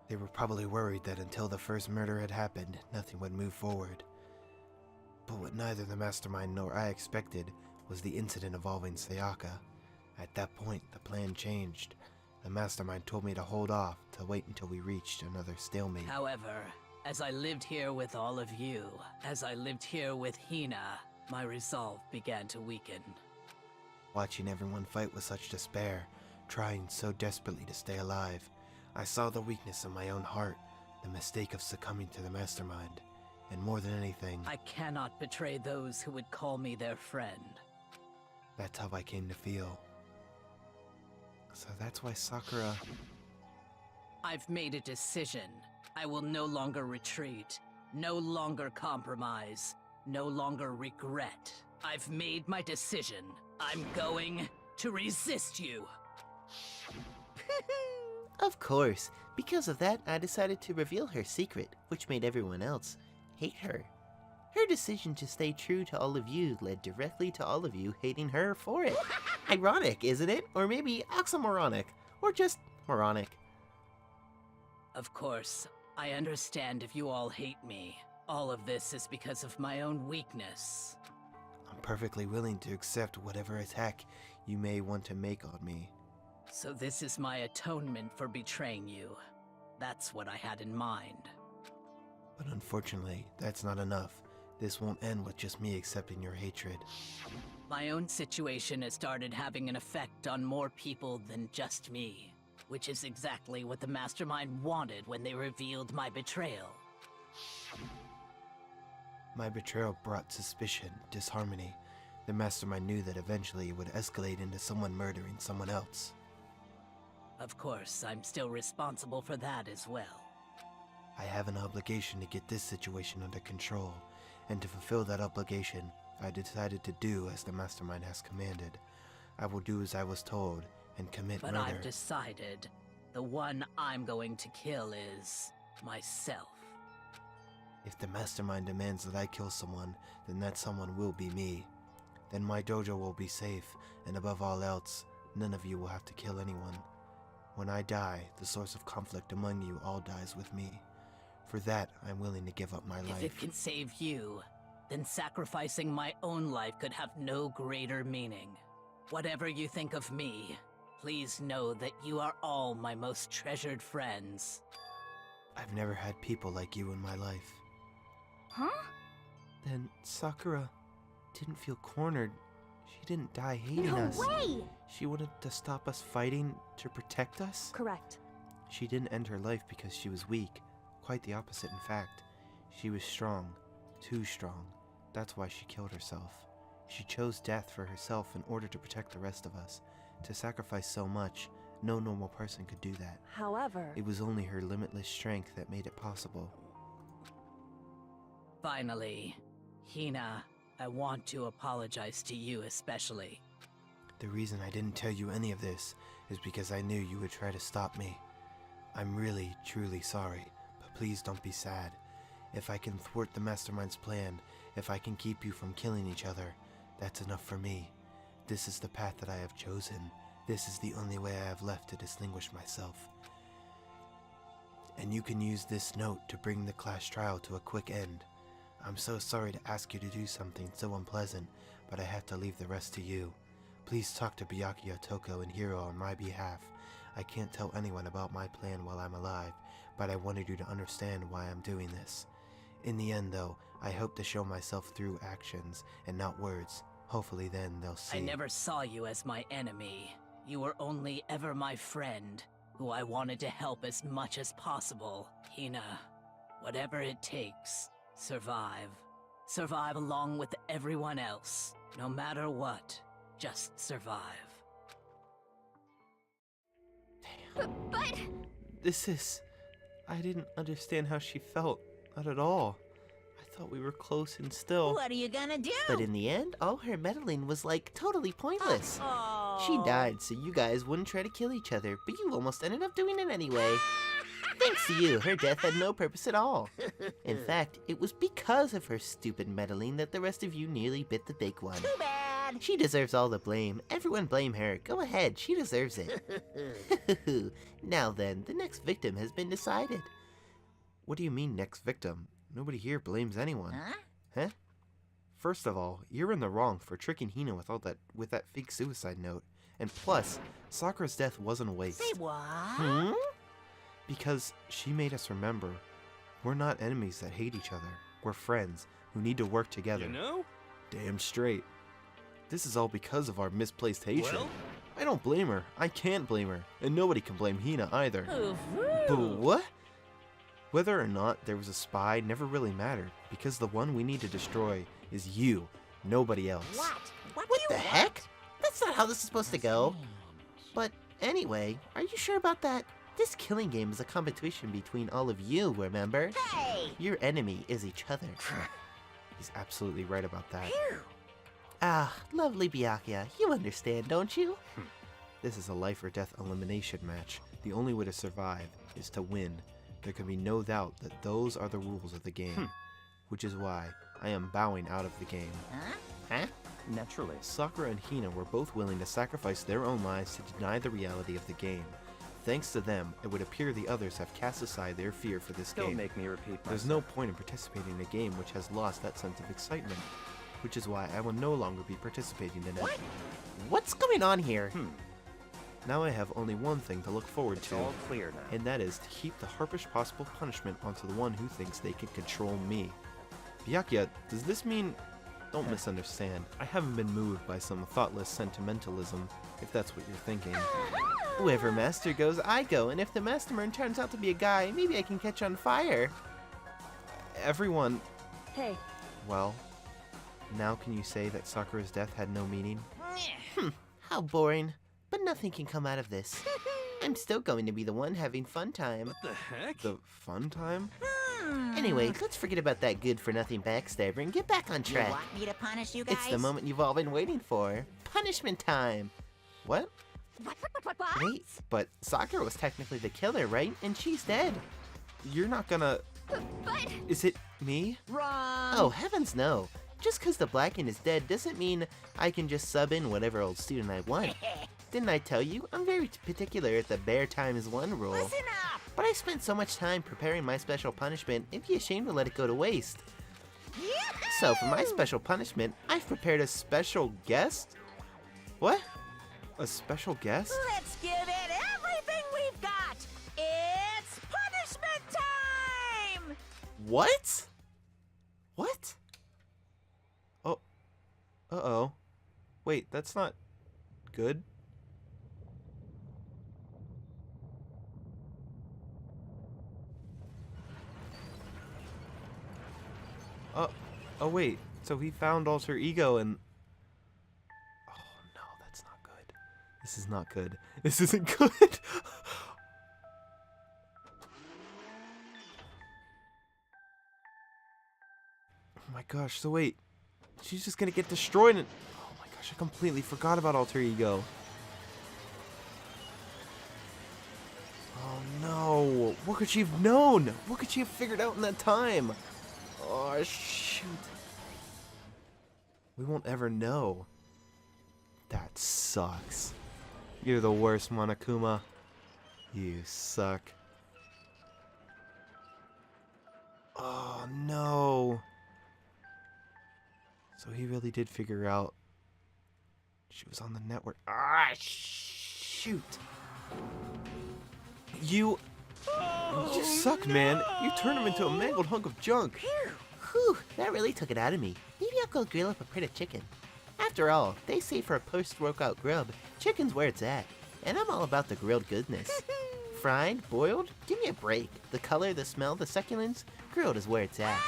They were probably worried that until the first murder had happened, nothing would move forward. But what neither the mastermind nor I expected was the incident involving Sayaka. At that point, the plan changed. The mastermind told me to hold off, to wait until we reached another stalemate. However, as I lived here with all of you, as I lived here with Hina, my resolve began to weaken. Watching everyone fight with such despair, trying so desperately to stay alive, I saw the weakness in my own heart, the mistake of succumbing to the mastermind, and more than anything, I cannot betray those who would call me their friend. that's how I came to feel. So that's why Sakura... I've made a decision. I will no longer retreat, no longer compromise, no longer regret. I've made my decision. I'm going to resist you. Of course. Because of that, I decided to reveal her secret, which made everyone else hate her. Her decision to stay true to all of you led directly to all of you hating her for it. Ironic, isn't it? Or maybe oxymoronic. Or just moronic. Of course, I understand if you all hate me. All of this is because of my own weakness. I'm perfectly willing to accept whatever attack you may want to make on me. So this is my atonement for betraying you. That's what I had in mind. But unfortunately, that's not enough. This won't end with just me accepting your hatred. My own situation has started having an effect on more people than just me, which is exactly what the Mastermind wanted when they revealed my betrayal. My betrayal brought suspicion, disharmony. The Mastermind knew that eventually it would escalate into someone murdering someone else. Of course, I'm still responsible for that as well. I have an obligation to get this situation under control, and to fulfill that obligation, I decided to do as the Mastermind has commanded. I will do as I was told, and commit But murder. I've decided the one I'm going to kill is myself. If the Mastermind demands that I kill someone, then that someone will be me. Then my dojo will be safe, and above all else, none of you will have to kill anyone. When I die, the source of conflict among you all dies with me. For that, I'm willing to give up my If life. it can save you, then sacrificing my own life could have no greater meaning. Whatever you think of me, please know that you are all my most treasured friends. I've never had people like you in my life. Huh? Then Sakura didn't feel cornered. She didn't die hating No us. way! She wanted to stop us fighting to protect us? Correct. She didn't end her life because she was weak. Quite the opposite, in fact. She was strong. Too strong. That's why she killed herself. She chose death for herself in order to protect the rest of us. To sacrifice so much, No normal person could do that. However, It was only her limitless strength that made it possible. Finally, Hina, I want to apologize to you especially. The reason I didn't tell you any of this is because I knew you would try to stop me. I'm really, truly sorry, but please don't be sad. If I can thwart the Mastermind's plan, if I can keep you from killing each other, that's enough for me. This is the path that I have chosen. This is the only way I have left to distinguish myself. And you can use this note to bring the class trial to a quick end. I'm so sorry to ask you to do something so unpleasant, but I have to leave the rest to you. Please talk to Byakuya, Toko, and Hiro on my behalf. I can't tell anyone about my plan while I'm alive, but I wanted you to understand why I'm doing this. In the end, though, I hope to show myself through actions and not words. Hopefully then they'll see. I never saw you as my enemy. You were only ever my friend, who I wanted to help as much as possible. Hina, whatever it takes, survive. Survive along with everyone else. No matter what, just survive. But I didn't understand how she felt. Not at all. I thought we were close and still. What are you gonna do? But in the end, all her meddling was like totally pointless. Oh. She died so you guys wouldn't try to kill each other, but you almost ended up doing it anyway. Thanks to you, her death had no purpose at all. In fact, it was because of her stupid meddling that the rest of you nearly bit the big one. Too bad. She deserves all the blame. Everyone blame her. Go ahead, she deserves it. Now then, the next victim has been decided. What do you mean, next victim? Nobody here blames anyone. Huh? First of all, you're in the wrong for tricking Hina with that fake suicide note. And plus, Sakura's death wasn't a waste. Say what? Because she made us remember, we're not enemies that hate each other. We're friends who need to work together. You know? Damn straight. This is all because of our misplaced hatred. Well? I don't blame her. I can't blame her. And nobody can blame Hina either. But Ooh. what? Whether or not there was a spy never really mattered, because the one we need to destroy is you, nobody else. What? What What do the you heck? That's not how this is supposed to go. But anyway, are you sure about that? This killing game is a competition between all of you, remember? Hey! Your enemy is each other. He's absolutely right about that. Phew. Ah, lovely Byakuya, you understand, don't you? This is a life or death elimination match. The only way to survive is to win. There can be no doubt that those are the rules of the game. Which is why I am bowing out of the game. Huh? Naturally. Sakura and Hina were both willing to sacrifice their own lives to deny the reality of the game. Thanks to them, it would appear the others have cast aside their fear for this Don't game. make me repeat myself. There's no point in participating in a game which has lost that sense of excitement. Which is why I will no longer be participating in it. What? What's going on here? Now I have only one thing to look forward It's to. all clear now. And that is to heap the harshest possible punishment onto the one who thinks they can control me. Byakuya, does this mean... Don't misunderstand. I haven't been moved by some thoughtless sentimentalism, if that's what you're thinking. Wherever Master goes, I go, and if the Mastermind turns out to be a guy, maybe I can catch on fire. Everyone... Hey, Well, now can you say that Sakura's death had no meaning? How boring. But nothing can come out of this. I'm still going to be the one having fun time. What the heck? The fun time? Anyway, let's forget about that good-for-nothing backstabber and get back on You track. want me to punish you guys? It's the moment you've all been waiting for. Punishment time. What? What? Wait, but Sakura was technically the killer, right? And she's dead. You're not gonna... But Is it me? Wrong. Oh, heavens no. Just because the Blackened is dead doesn't mean I can just sub in whatever old student I want. Didn't I tell you? I'm very particular at the bare times one rule. Listen up. But I spent so much time preparing my special punishment, it'd be a shame to let it go to waste. So for my special punishment, I've prepared a Special guest? What? A special guest? Let's give it everything we've got. It's punishment time. What? What? Oh. Uh-oh. Wait, that's not good. Oh wait, so he found alter ego and... Oh no, that's not good. This is not good. This isn't good. Oh my gosh, so wait. She's just gonna get destroyed and... Oh my gosh, I completely forgot about Alter Ego. Oh no. What could she have known? What could she have figured out in that time? Oh shoot. We won't ever know. That sucks. You're the worst, Monokuma. You suck. Oh no. So he really did figure out she was on the network. Ah, shoot. You suck, man. You turned him into a mangled hunk of junk. Whew, that really took it out of me. Maybe I'll go grill up a pretty chicken. After all, they say for a post-workout grub, chicken's where it's at. And I'm all about the grilled goodness. Fried, boiled, give me a break. The color, the smell, the succulence, grilled is where it's at.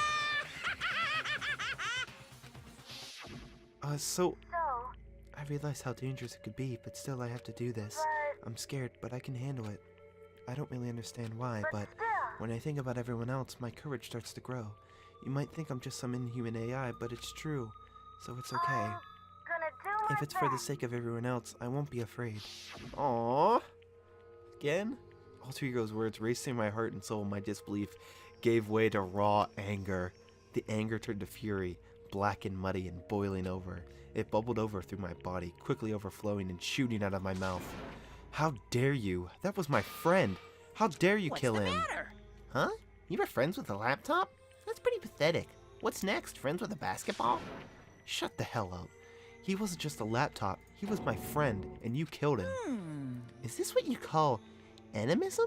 So I realize how dangerous it could be, but still I have to do this. I'm scared, but I can handle it. I don't really understand why, but when I think about everyone else, my courage starts to grow. You might think I'm just some inhuman AI, but it's true, so it's okay. If it's for the sake of everyone else, I won't be afraid. Aww. Again? Alter Ego's words raced through my heart and soul. My disbelief gave way to raw anger. The anger turned to fury, black and muddy and boiling over. It bubbled over through my body, quickly overflowing and shooting out of my mouth. How dare you? That was my friend. How dare you kill him? What's the matter? Huh? You were friends with a laptop? That's pretty pathetic. What's next? Friends with a basketball? Shut the hell up. He wasn't just a laptop. He was my friend, and you killed him. Is this what you call animism?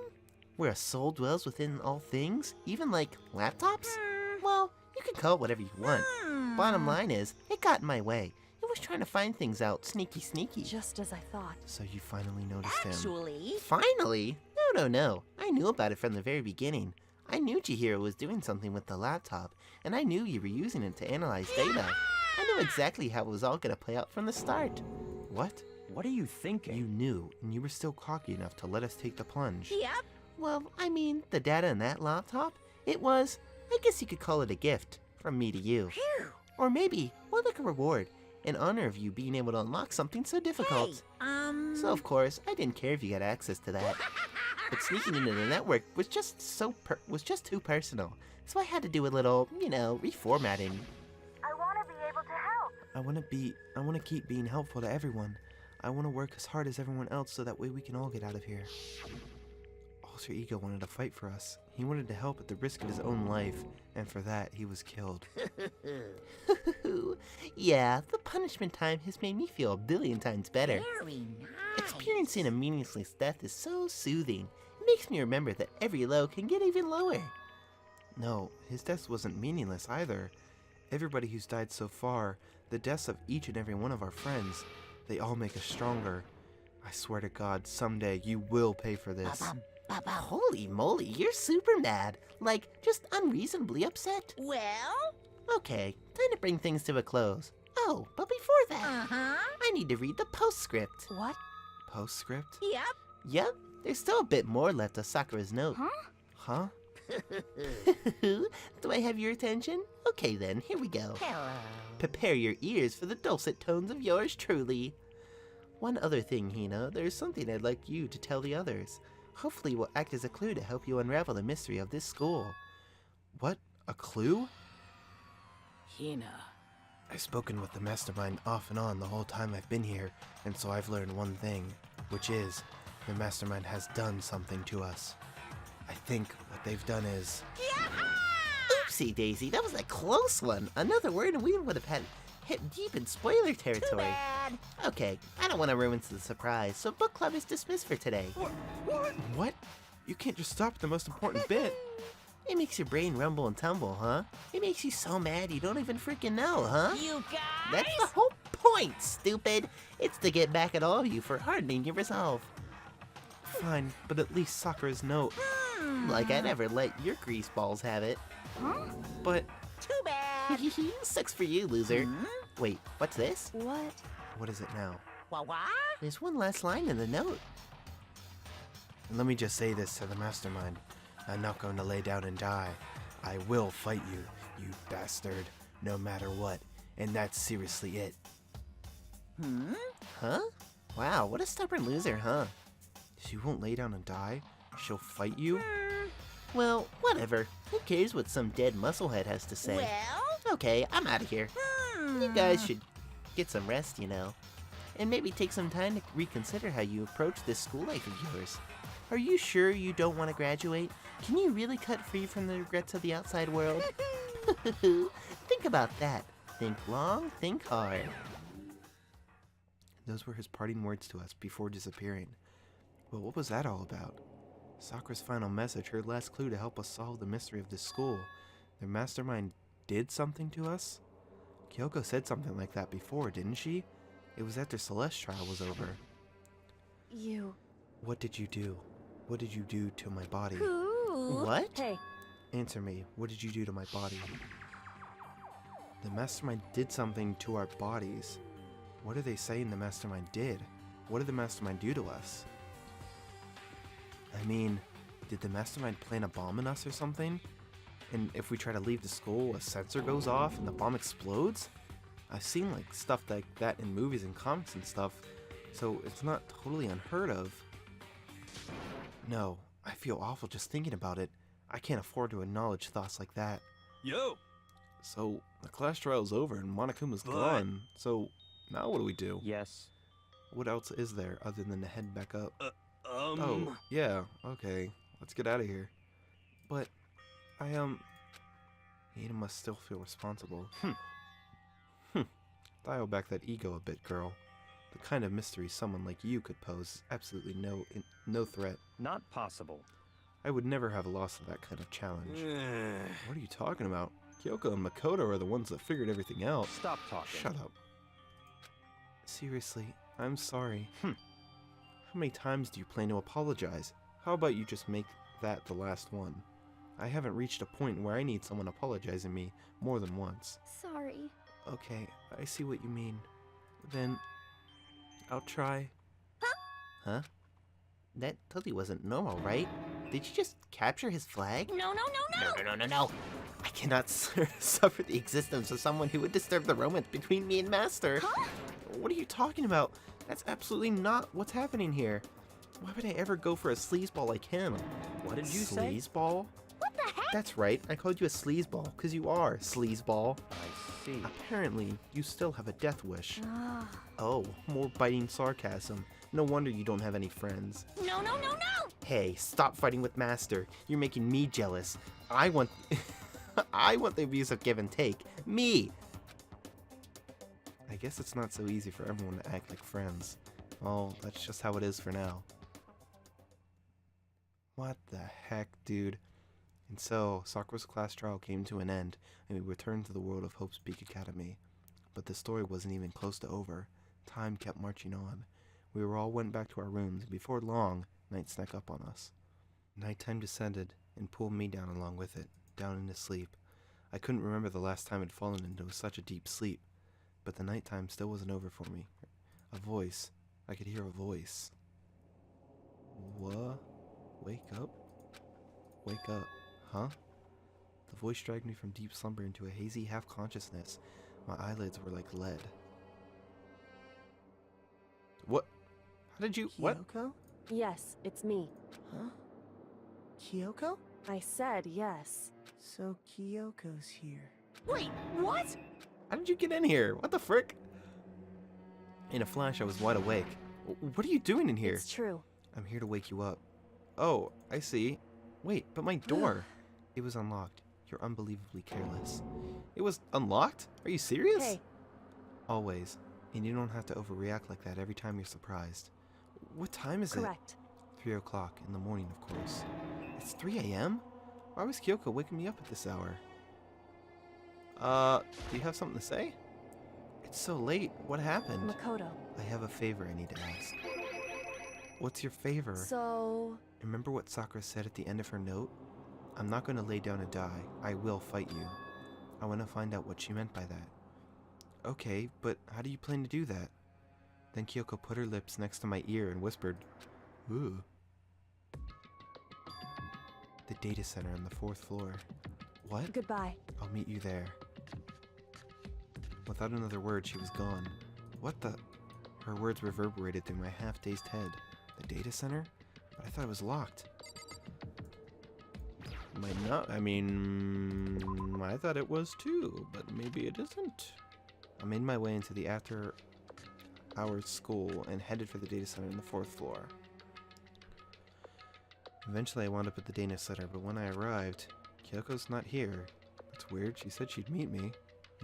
Where a soul dwells within all things? Even like laptops? Well, you can call it whatever you want. Bottom line is, it got in my way. It was trying to find things out sneaky. Just as I thought. So you finally noticed him. Actually, Finally? No. I knew about it from the very beginning. I knew Chihiro was doing something with the laptop, and I knew you were using it to analyze data. I knew exactly how it was all gonna play out from the start. What? What are you thinking? You knew, and you were still cocky enough to let us take the plunge. yep. Well, I mean, the data in that laptop, it was, I guess you could call it a gift, from me to you. Or maybe, more like a reward, in honor of you being able to unlock something so difficult. So of course, I didn't care if you got access to that. But sneaking into the network was just too personal. So I had to do a little, reformatting. I want to keep being helpful to everyone. I want to work as hard as everyone else so that way we can all get out of here. Alter Ego wanted to fight for us. He wanted to help at the risk of his own life, and for that, he was killed. Yeah, the punishment time has made me feel a billion times better. Very nice. Experiencing a meaningless death is so soothing. It makes me remember that every low can get even lower. No, his death wasn't meaningless either. Everybody who's died so far, the deaths of each and every one of our friends, they all make us stronger. I swear to God, someday you will pay for this. Holy moly, you're super mad. Like, just unreasonably upset. Well, Okay, time to bring things to a close. Oh, but before that, uh-huh. I need to read the postscript. What? Postscript? Yep. Yep, there's still a bit more left of Sakura's note. Huh? Do I have your attention? Okay then, here we go. Hello. Prepare your ears for the dulcet tones of yours truly. One other thing, Hina, there's something I'd like you to tell the others. Hopefully it will act as a clue to help you unravel the mystery of this school. What? A clue? Hina. I've spoken with the Mastermind off and on the whole time I've been here, and so I've learned one thing, which is, the Mastermind has done something to us. I think what they've done is... Oopsie daisy, that was a close one. Another word and we would have had hit deep in spoiler territory. Bad. Okay, I don't want to ruin the surprise, so book club is dismissed for today. What? You can't just stop at the most important bit. It makes your brain rumble and tumble, huh? It makes you so mad you don't even freaking know, huh? You guys. That's the whole point, stupid. It's to get back at all of you for hardening your resolve. Fine, but at least Sakura's note. Like I never let your grease balls have it. But Too bad. Sucks for you, loser. Wait, what's this? What? what is it now? What? There's one last line in the note. And let me just say this to the mastermind. I'm not going to lay down and die. I will fight you, you bastard, no matter what. And that's seriously it. Huh? Wow, what a stubborn loser, huh? She won't lay down and die? She'll fight you? Well, whatever. Who cares what some dead musclehead has to say? Well, Okay, I'm out of here. You guys should get some rest, you know. And maybe take some time to reconsider how you approach this school life of yours. Are you sure you don't want to graduate? Can you really cut free from the regrets of the outside world? Think about that. Think long, think hard. Those were his parting words to us before disappearing. Well, what was that all about? Sakura's final message, her last clue to help us solve the mystery of this school. Their mastermind did something to us? Kyoko said something like that before, didn't she? It was after Celeste's trial was over. You. What did you do? What did you do to my body? What? Hey, Answer me. What did you do to my body? The mastermind did something to our bodies. What are they saying the mastermind did? What did the mastermind do to us? I mean, did the mastermind plant a bomb in us or something? And if we try to leave the school, a sensor goes off and the bomb explodes? I've seen like stuff like that in movies and comics and stuff, so it's not totally unheard of. No, I feel awful just thinking about it. I can't afford to acknowledge thoughts like that. Yo! So, the class trial's over and Monokuma's But- gone, so now what do we do? Yes. What else is there other than to head back up? Um... Oh, yeah, okay. Let's get out of here. But, Ada must still feel responsible. Dial back that ego a bit, girl. The kind of mystery someone like you could pose is absolutely no threat. Not possible. I would never have lost to that kind of challenge. What are you talking about? Kyoko and Makoto are the ones that figured everything out. Stop talking. Shut up. Seriously, I'm sorry. How many times do you plan to apologize? How about you just make that the last one? I haven't reached a point where I need someone apologizing me more than once. Sorry. Okay, I see what you mean. Then, I'll try. Huh? That totally wasn't normal, right? Did you just capture his flag? no, no, no, no. No. I cannot suffer the existence of someone who would disturb the romance between me and Master. What are you talking about? That's absolutely not what's happening here. Why would I ever go for a sleazeball like him? What did you say? Sleazeball? What the heck? That's right, I called you a sleazeball, because you are, sleazeball. I see. Apparently, you still have a death wish. Ah. Oh, more biting sarcasm. No wonder you don't have any friends. No, no, no, no. Hey, stop fighting with Master. You're making me jealous. I want... I want the abuse of give and take. Me! I guess it's not so easy for everyone to act like friends. Well, that's just how it is for now. What the heck, dude? And so, Sakura's class trial came to an end, and we returned to the world of Hope's Peak Academy. But the story wasn't even close to over. Time kept marching on. We all went back to our rooms, and before long, night snuck up on us. Nighttime descended, and pulled me down along with it, down into sleep. I couldn't remember the last time I'd fallen into such a deep sleep, but the nighttime still wasn't over for me. A voice. I could hear a voice. What? Wake up? Wake up. Huh? The voice dragged me from deep slumber into a hazy half-consciousness. My eyelids were like lead. What? How did you... What? Kyoko? Yes, it's me. Huh? Kyoko? I said yes. So Kyoko's here. Wait, what? How did you get in here? What the frick? In a flash, I was wide awake. What are you doing in here? It's true. I'm here to wake you up. Oh, I see. Wait, but my door. It was unlocked. You're unbelievably careless. It was unlocked? Are you serious? Hey, Always. And you don't have to overreact like that every time you're surprised. What time is correct. it? 3 o'clock in the morning, of course. It's 3 a.m.? Why was Kyoko waking me up at this hour? Do you have something to say? It's so late. What happened? Makoto. I have a favor I need to ask. What's your favor? So, Remember what Sakura said at the end of her note? I'm not going to lay down and die. I will fight you. I want to find out what she meant by that. Okay, but how do you plan to do that? Then Kyoko put her lips next to my ear and whispered, "Ooh." The data center on the 4th floor. What? Goodbye. I'll meet you there. Without another word, she was gone. What the? Her words reverberated through my half-dazed head. The data center? But I thought it was locked. Might not. I mean, I thought it was too, but maybe it isn't. I made my way into the after-hours school and headed for the data center on the 4th floor. Eventually, I wound up at the data center, but when I arrived, Kyoko's not here. That's weird. She said she'd meet me.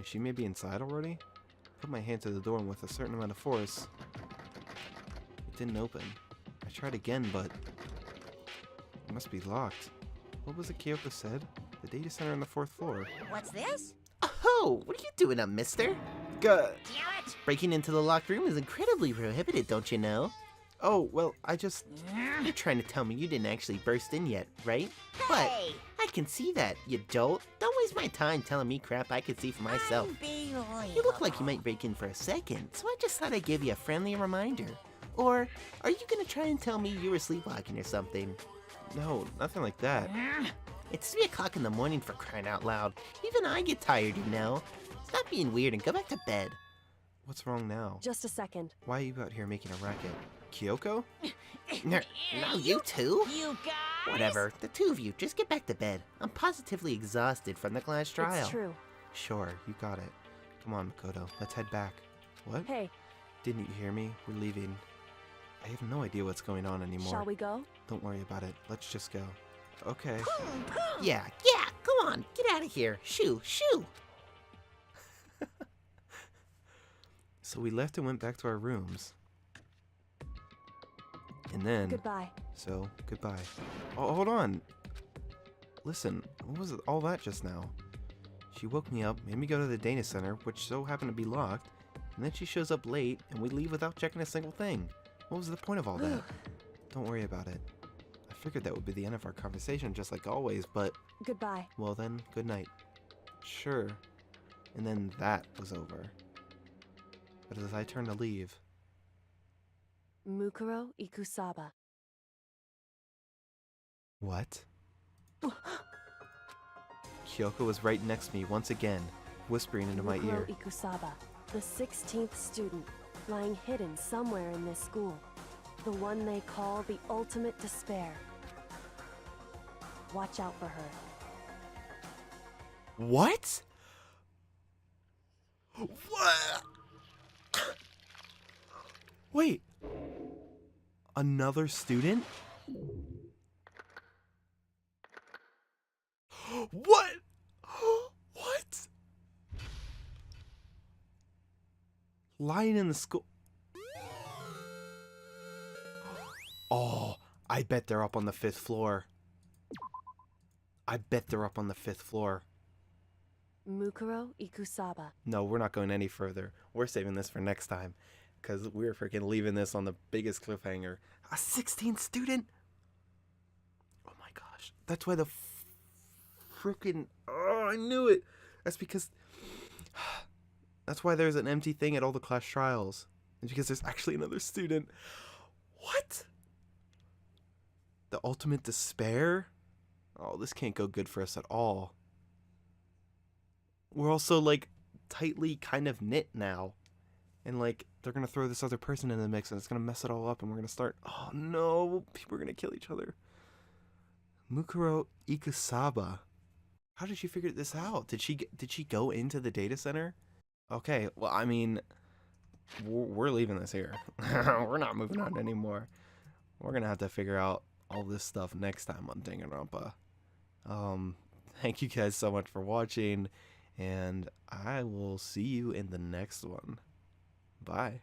Is she maybe inside already? I put my hand to the door, and with a certain amount of force, it didn't open. I tried again, but it must be locked. What was it Kyoko said? The data center on the 4th floor. What's this? Oh, what are you doing up, mister? Good. Damn it! Breaking into the locked room is incredibly prohibited, don't you know? Oh, well, I just... You're trying to tell me you didn't actually burst in yet, right? But Hey! I can see that, you dolt. Don't waste my time telling me crap I can see for myself. Unbelievable. You look like you might break in for a second, so I just thought I'd give you a friendly reminder. Or, are you gonna try and tell me you were sleepwalking or something? No, nothing like that. It's 3 o'clock in the morning, for crying out loud. Even I get tired, you know. Stop being weird and go back to bed. What's wrong now? Just a second. Why are you out here making a racket? Kyoko? No, you two? You guys? Whatever, the two of you, just get back to bed. I'm positively exhausted from the class trial. It's true. Sure, you got it. Come on, Makoto, let's head back. What? Hey, Didn't you hear me? We're leaving. I have no idea what's going on anymore. shall we go? Don't worry about it. Let's just go. Okay. Yeah, go on, get out of here. Shoo, shoo. So we left and went back to our rooms. And then... Goodbye. So, goodbye. Oh, hold on. Listen, what was all that just now? She woke me up, made me go to the data center, which so happened to be locked, and then she shows up late, and we leave without checking a single thing. What was the point of all that? Don't worry about it. I figured that would be the end of our conversation, just like always, but... Goodbye. Well then, good night. Sure. And then that was over. But as I turned to leave... Mukuro Ikusaba. What? Kyoko was right next to me once again, whispering into my Mukuro ear. Ikusaba, the 16th student, lying hidden somewhere in this school. The one they call the ultimate despair. Watch out for her. What? What? Wait. Another student? What? What? Lying in the school. Oh, I bet they're up on the 5th floor. I bet they're up on the 5th floor. Mukuro Ikusaba. No, we're not going any further. We're saving this for next time. Because we're freaking leaving this on the biggest cliffhanger. A 16th student? Oh my gosh. That's why the freaking... Oh, I knew it. That's because... That's why there's an empty thing at all the class trials. It's because there's actually another student. What? The ultimate despair? Oh, this can't go good for us at all. We're also, like, tightly kind of knit now. And, like, they're going to throw this other person in the mix, and it's going to mess it all up, and we're going to start... Oh, no. People are going to kill each other. Mukuro Ikusaba. How did she figure this out? Did she go into the data center? Okay, well, I mean... We're leaving this here. We're not moving on anymore. We're going to have to figure out all this stuff next time on Danganronpa. Thank you guys so much for watching, and I will see you in the next one. Bye.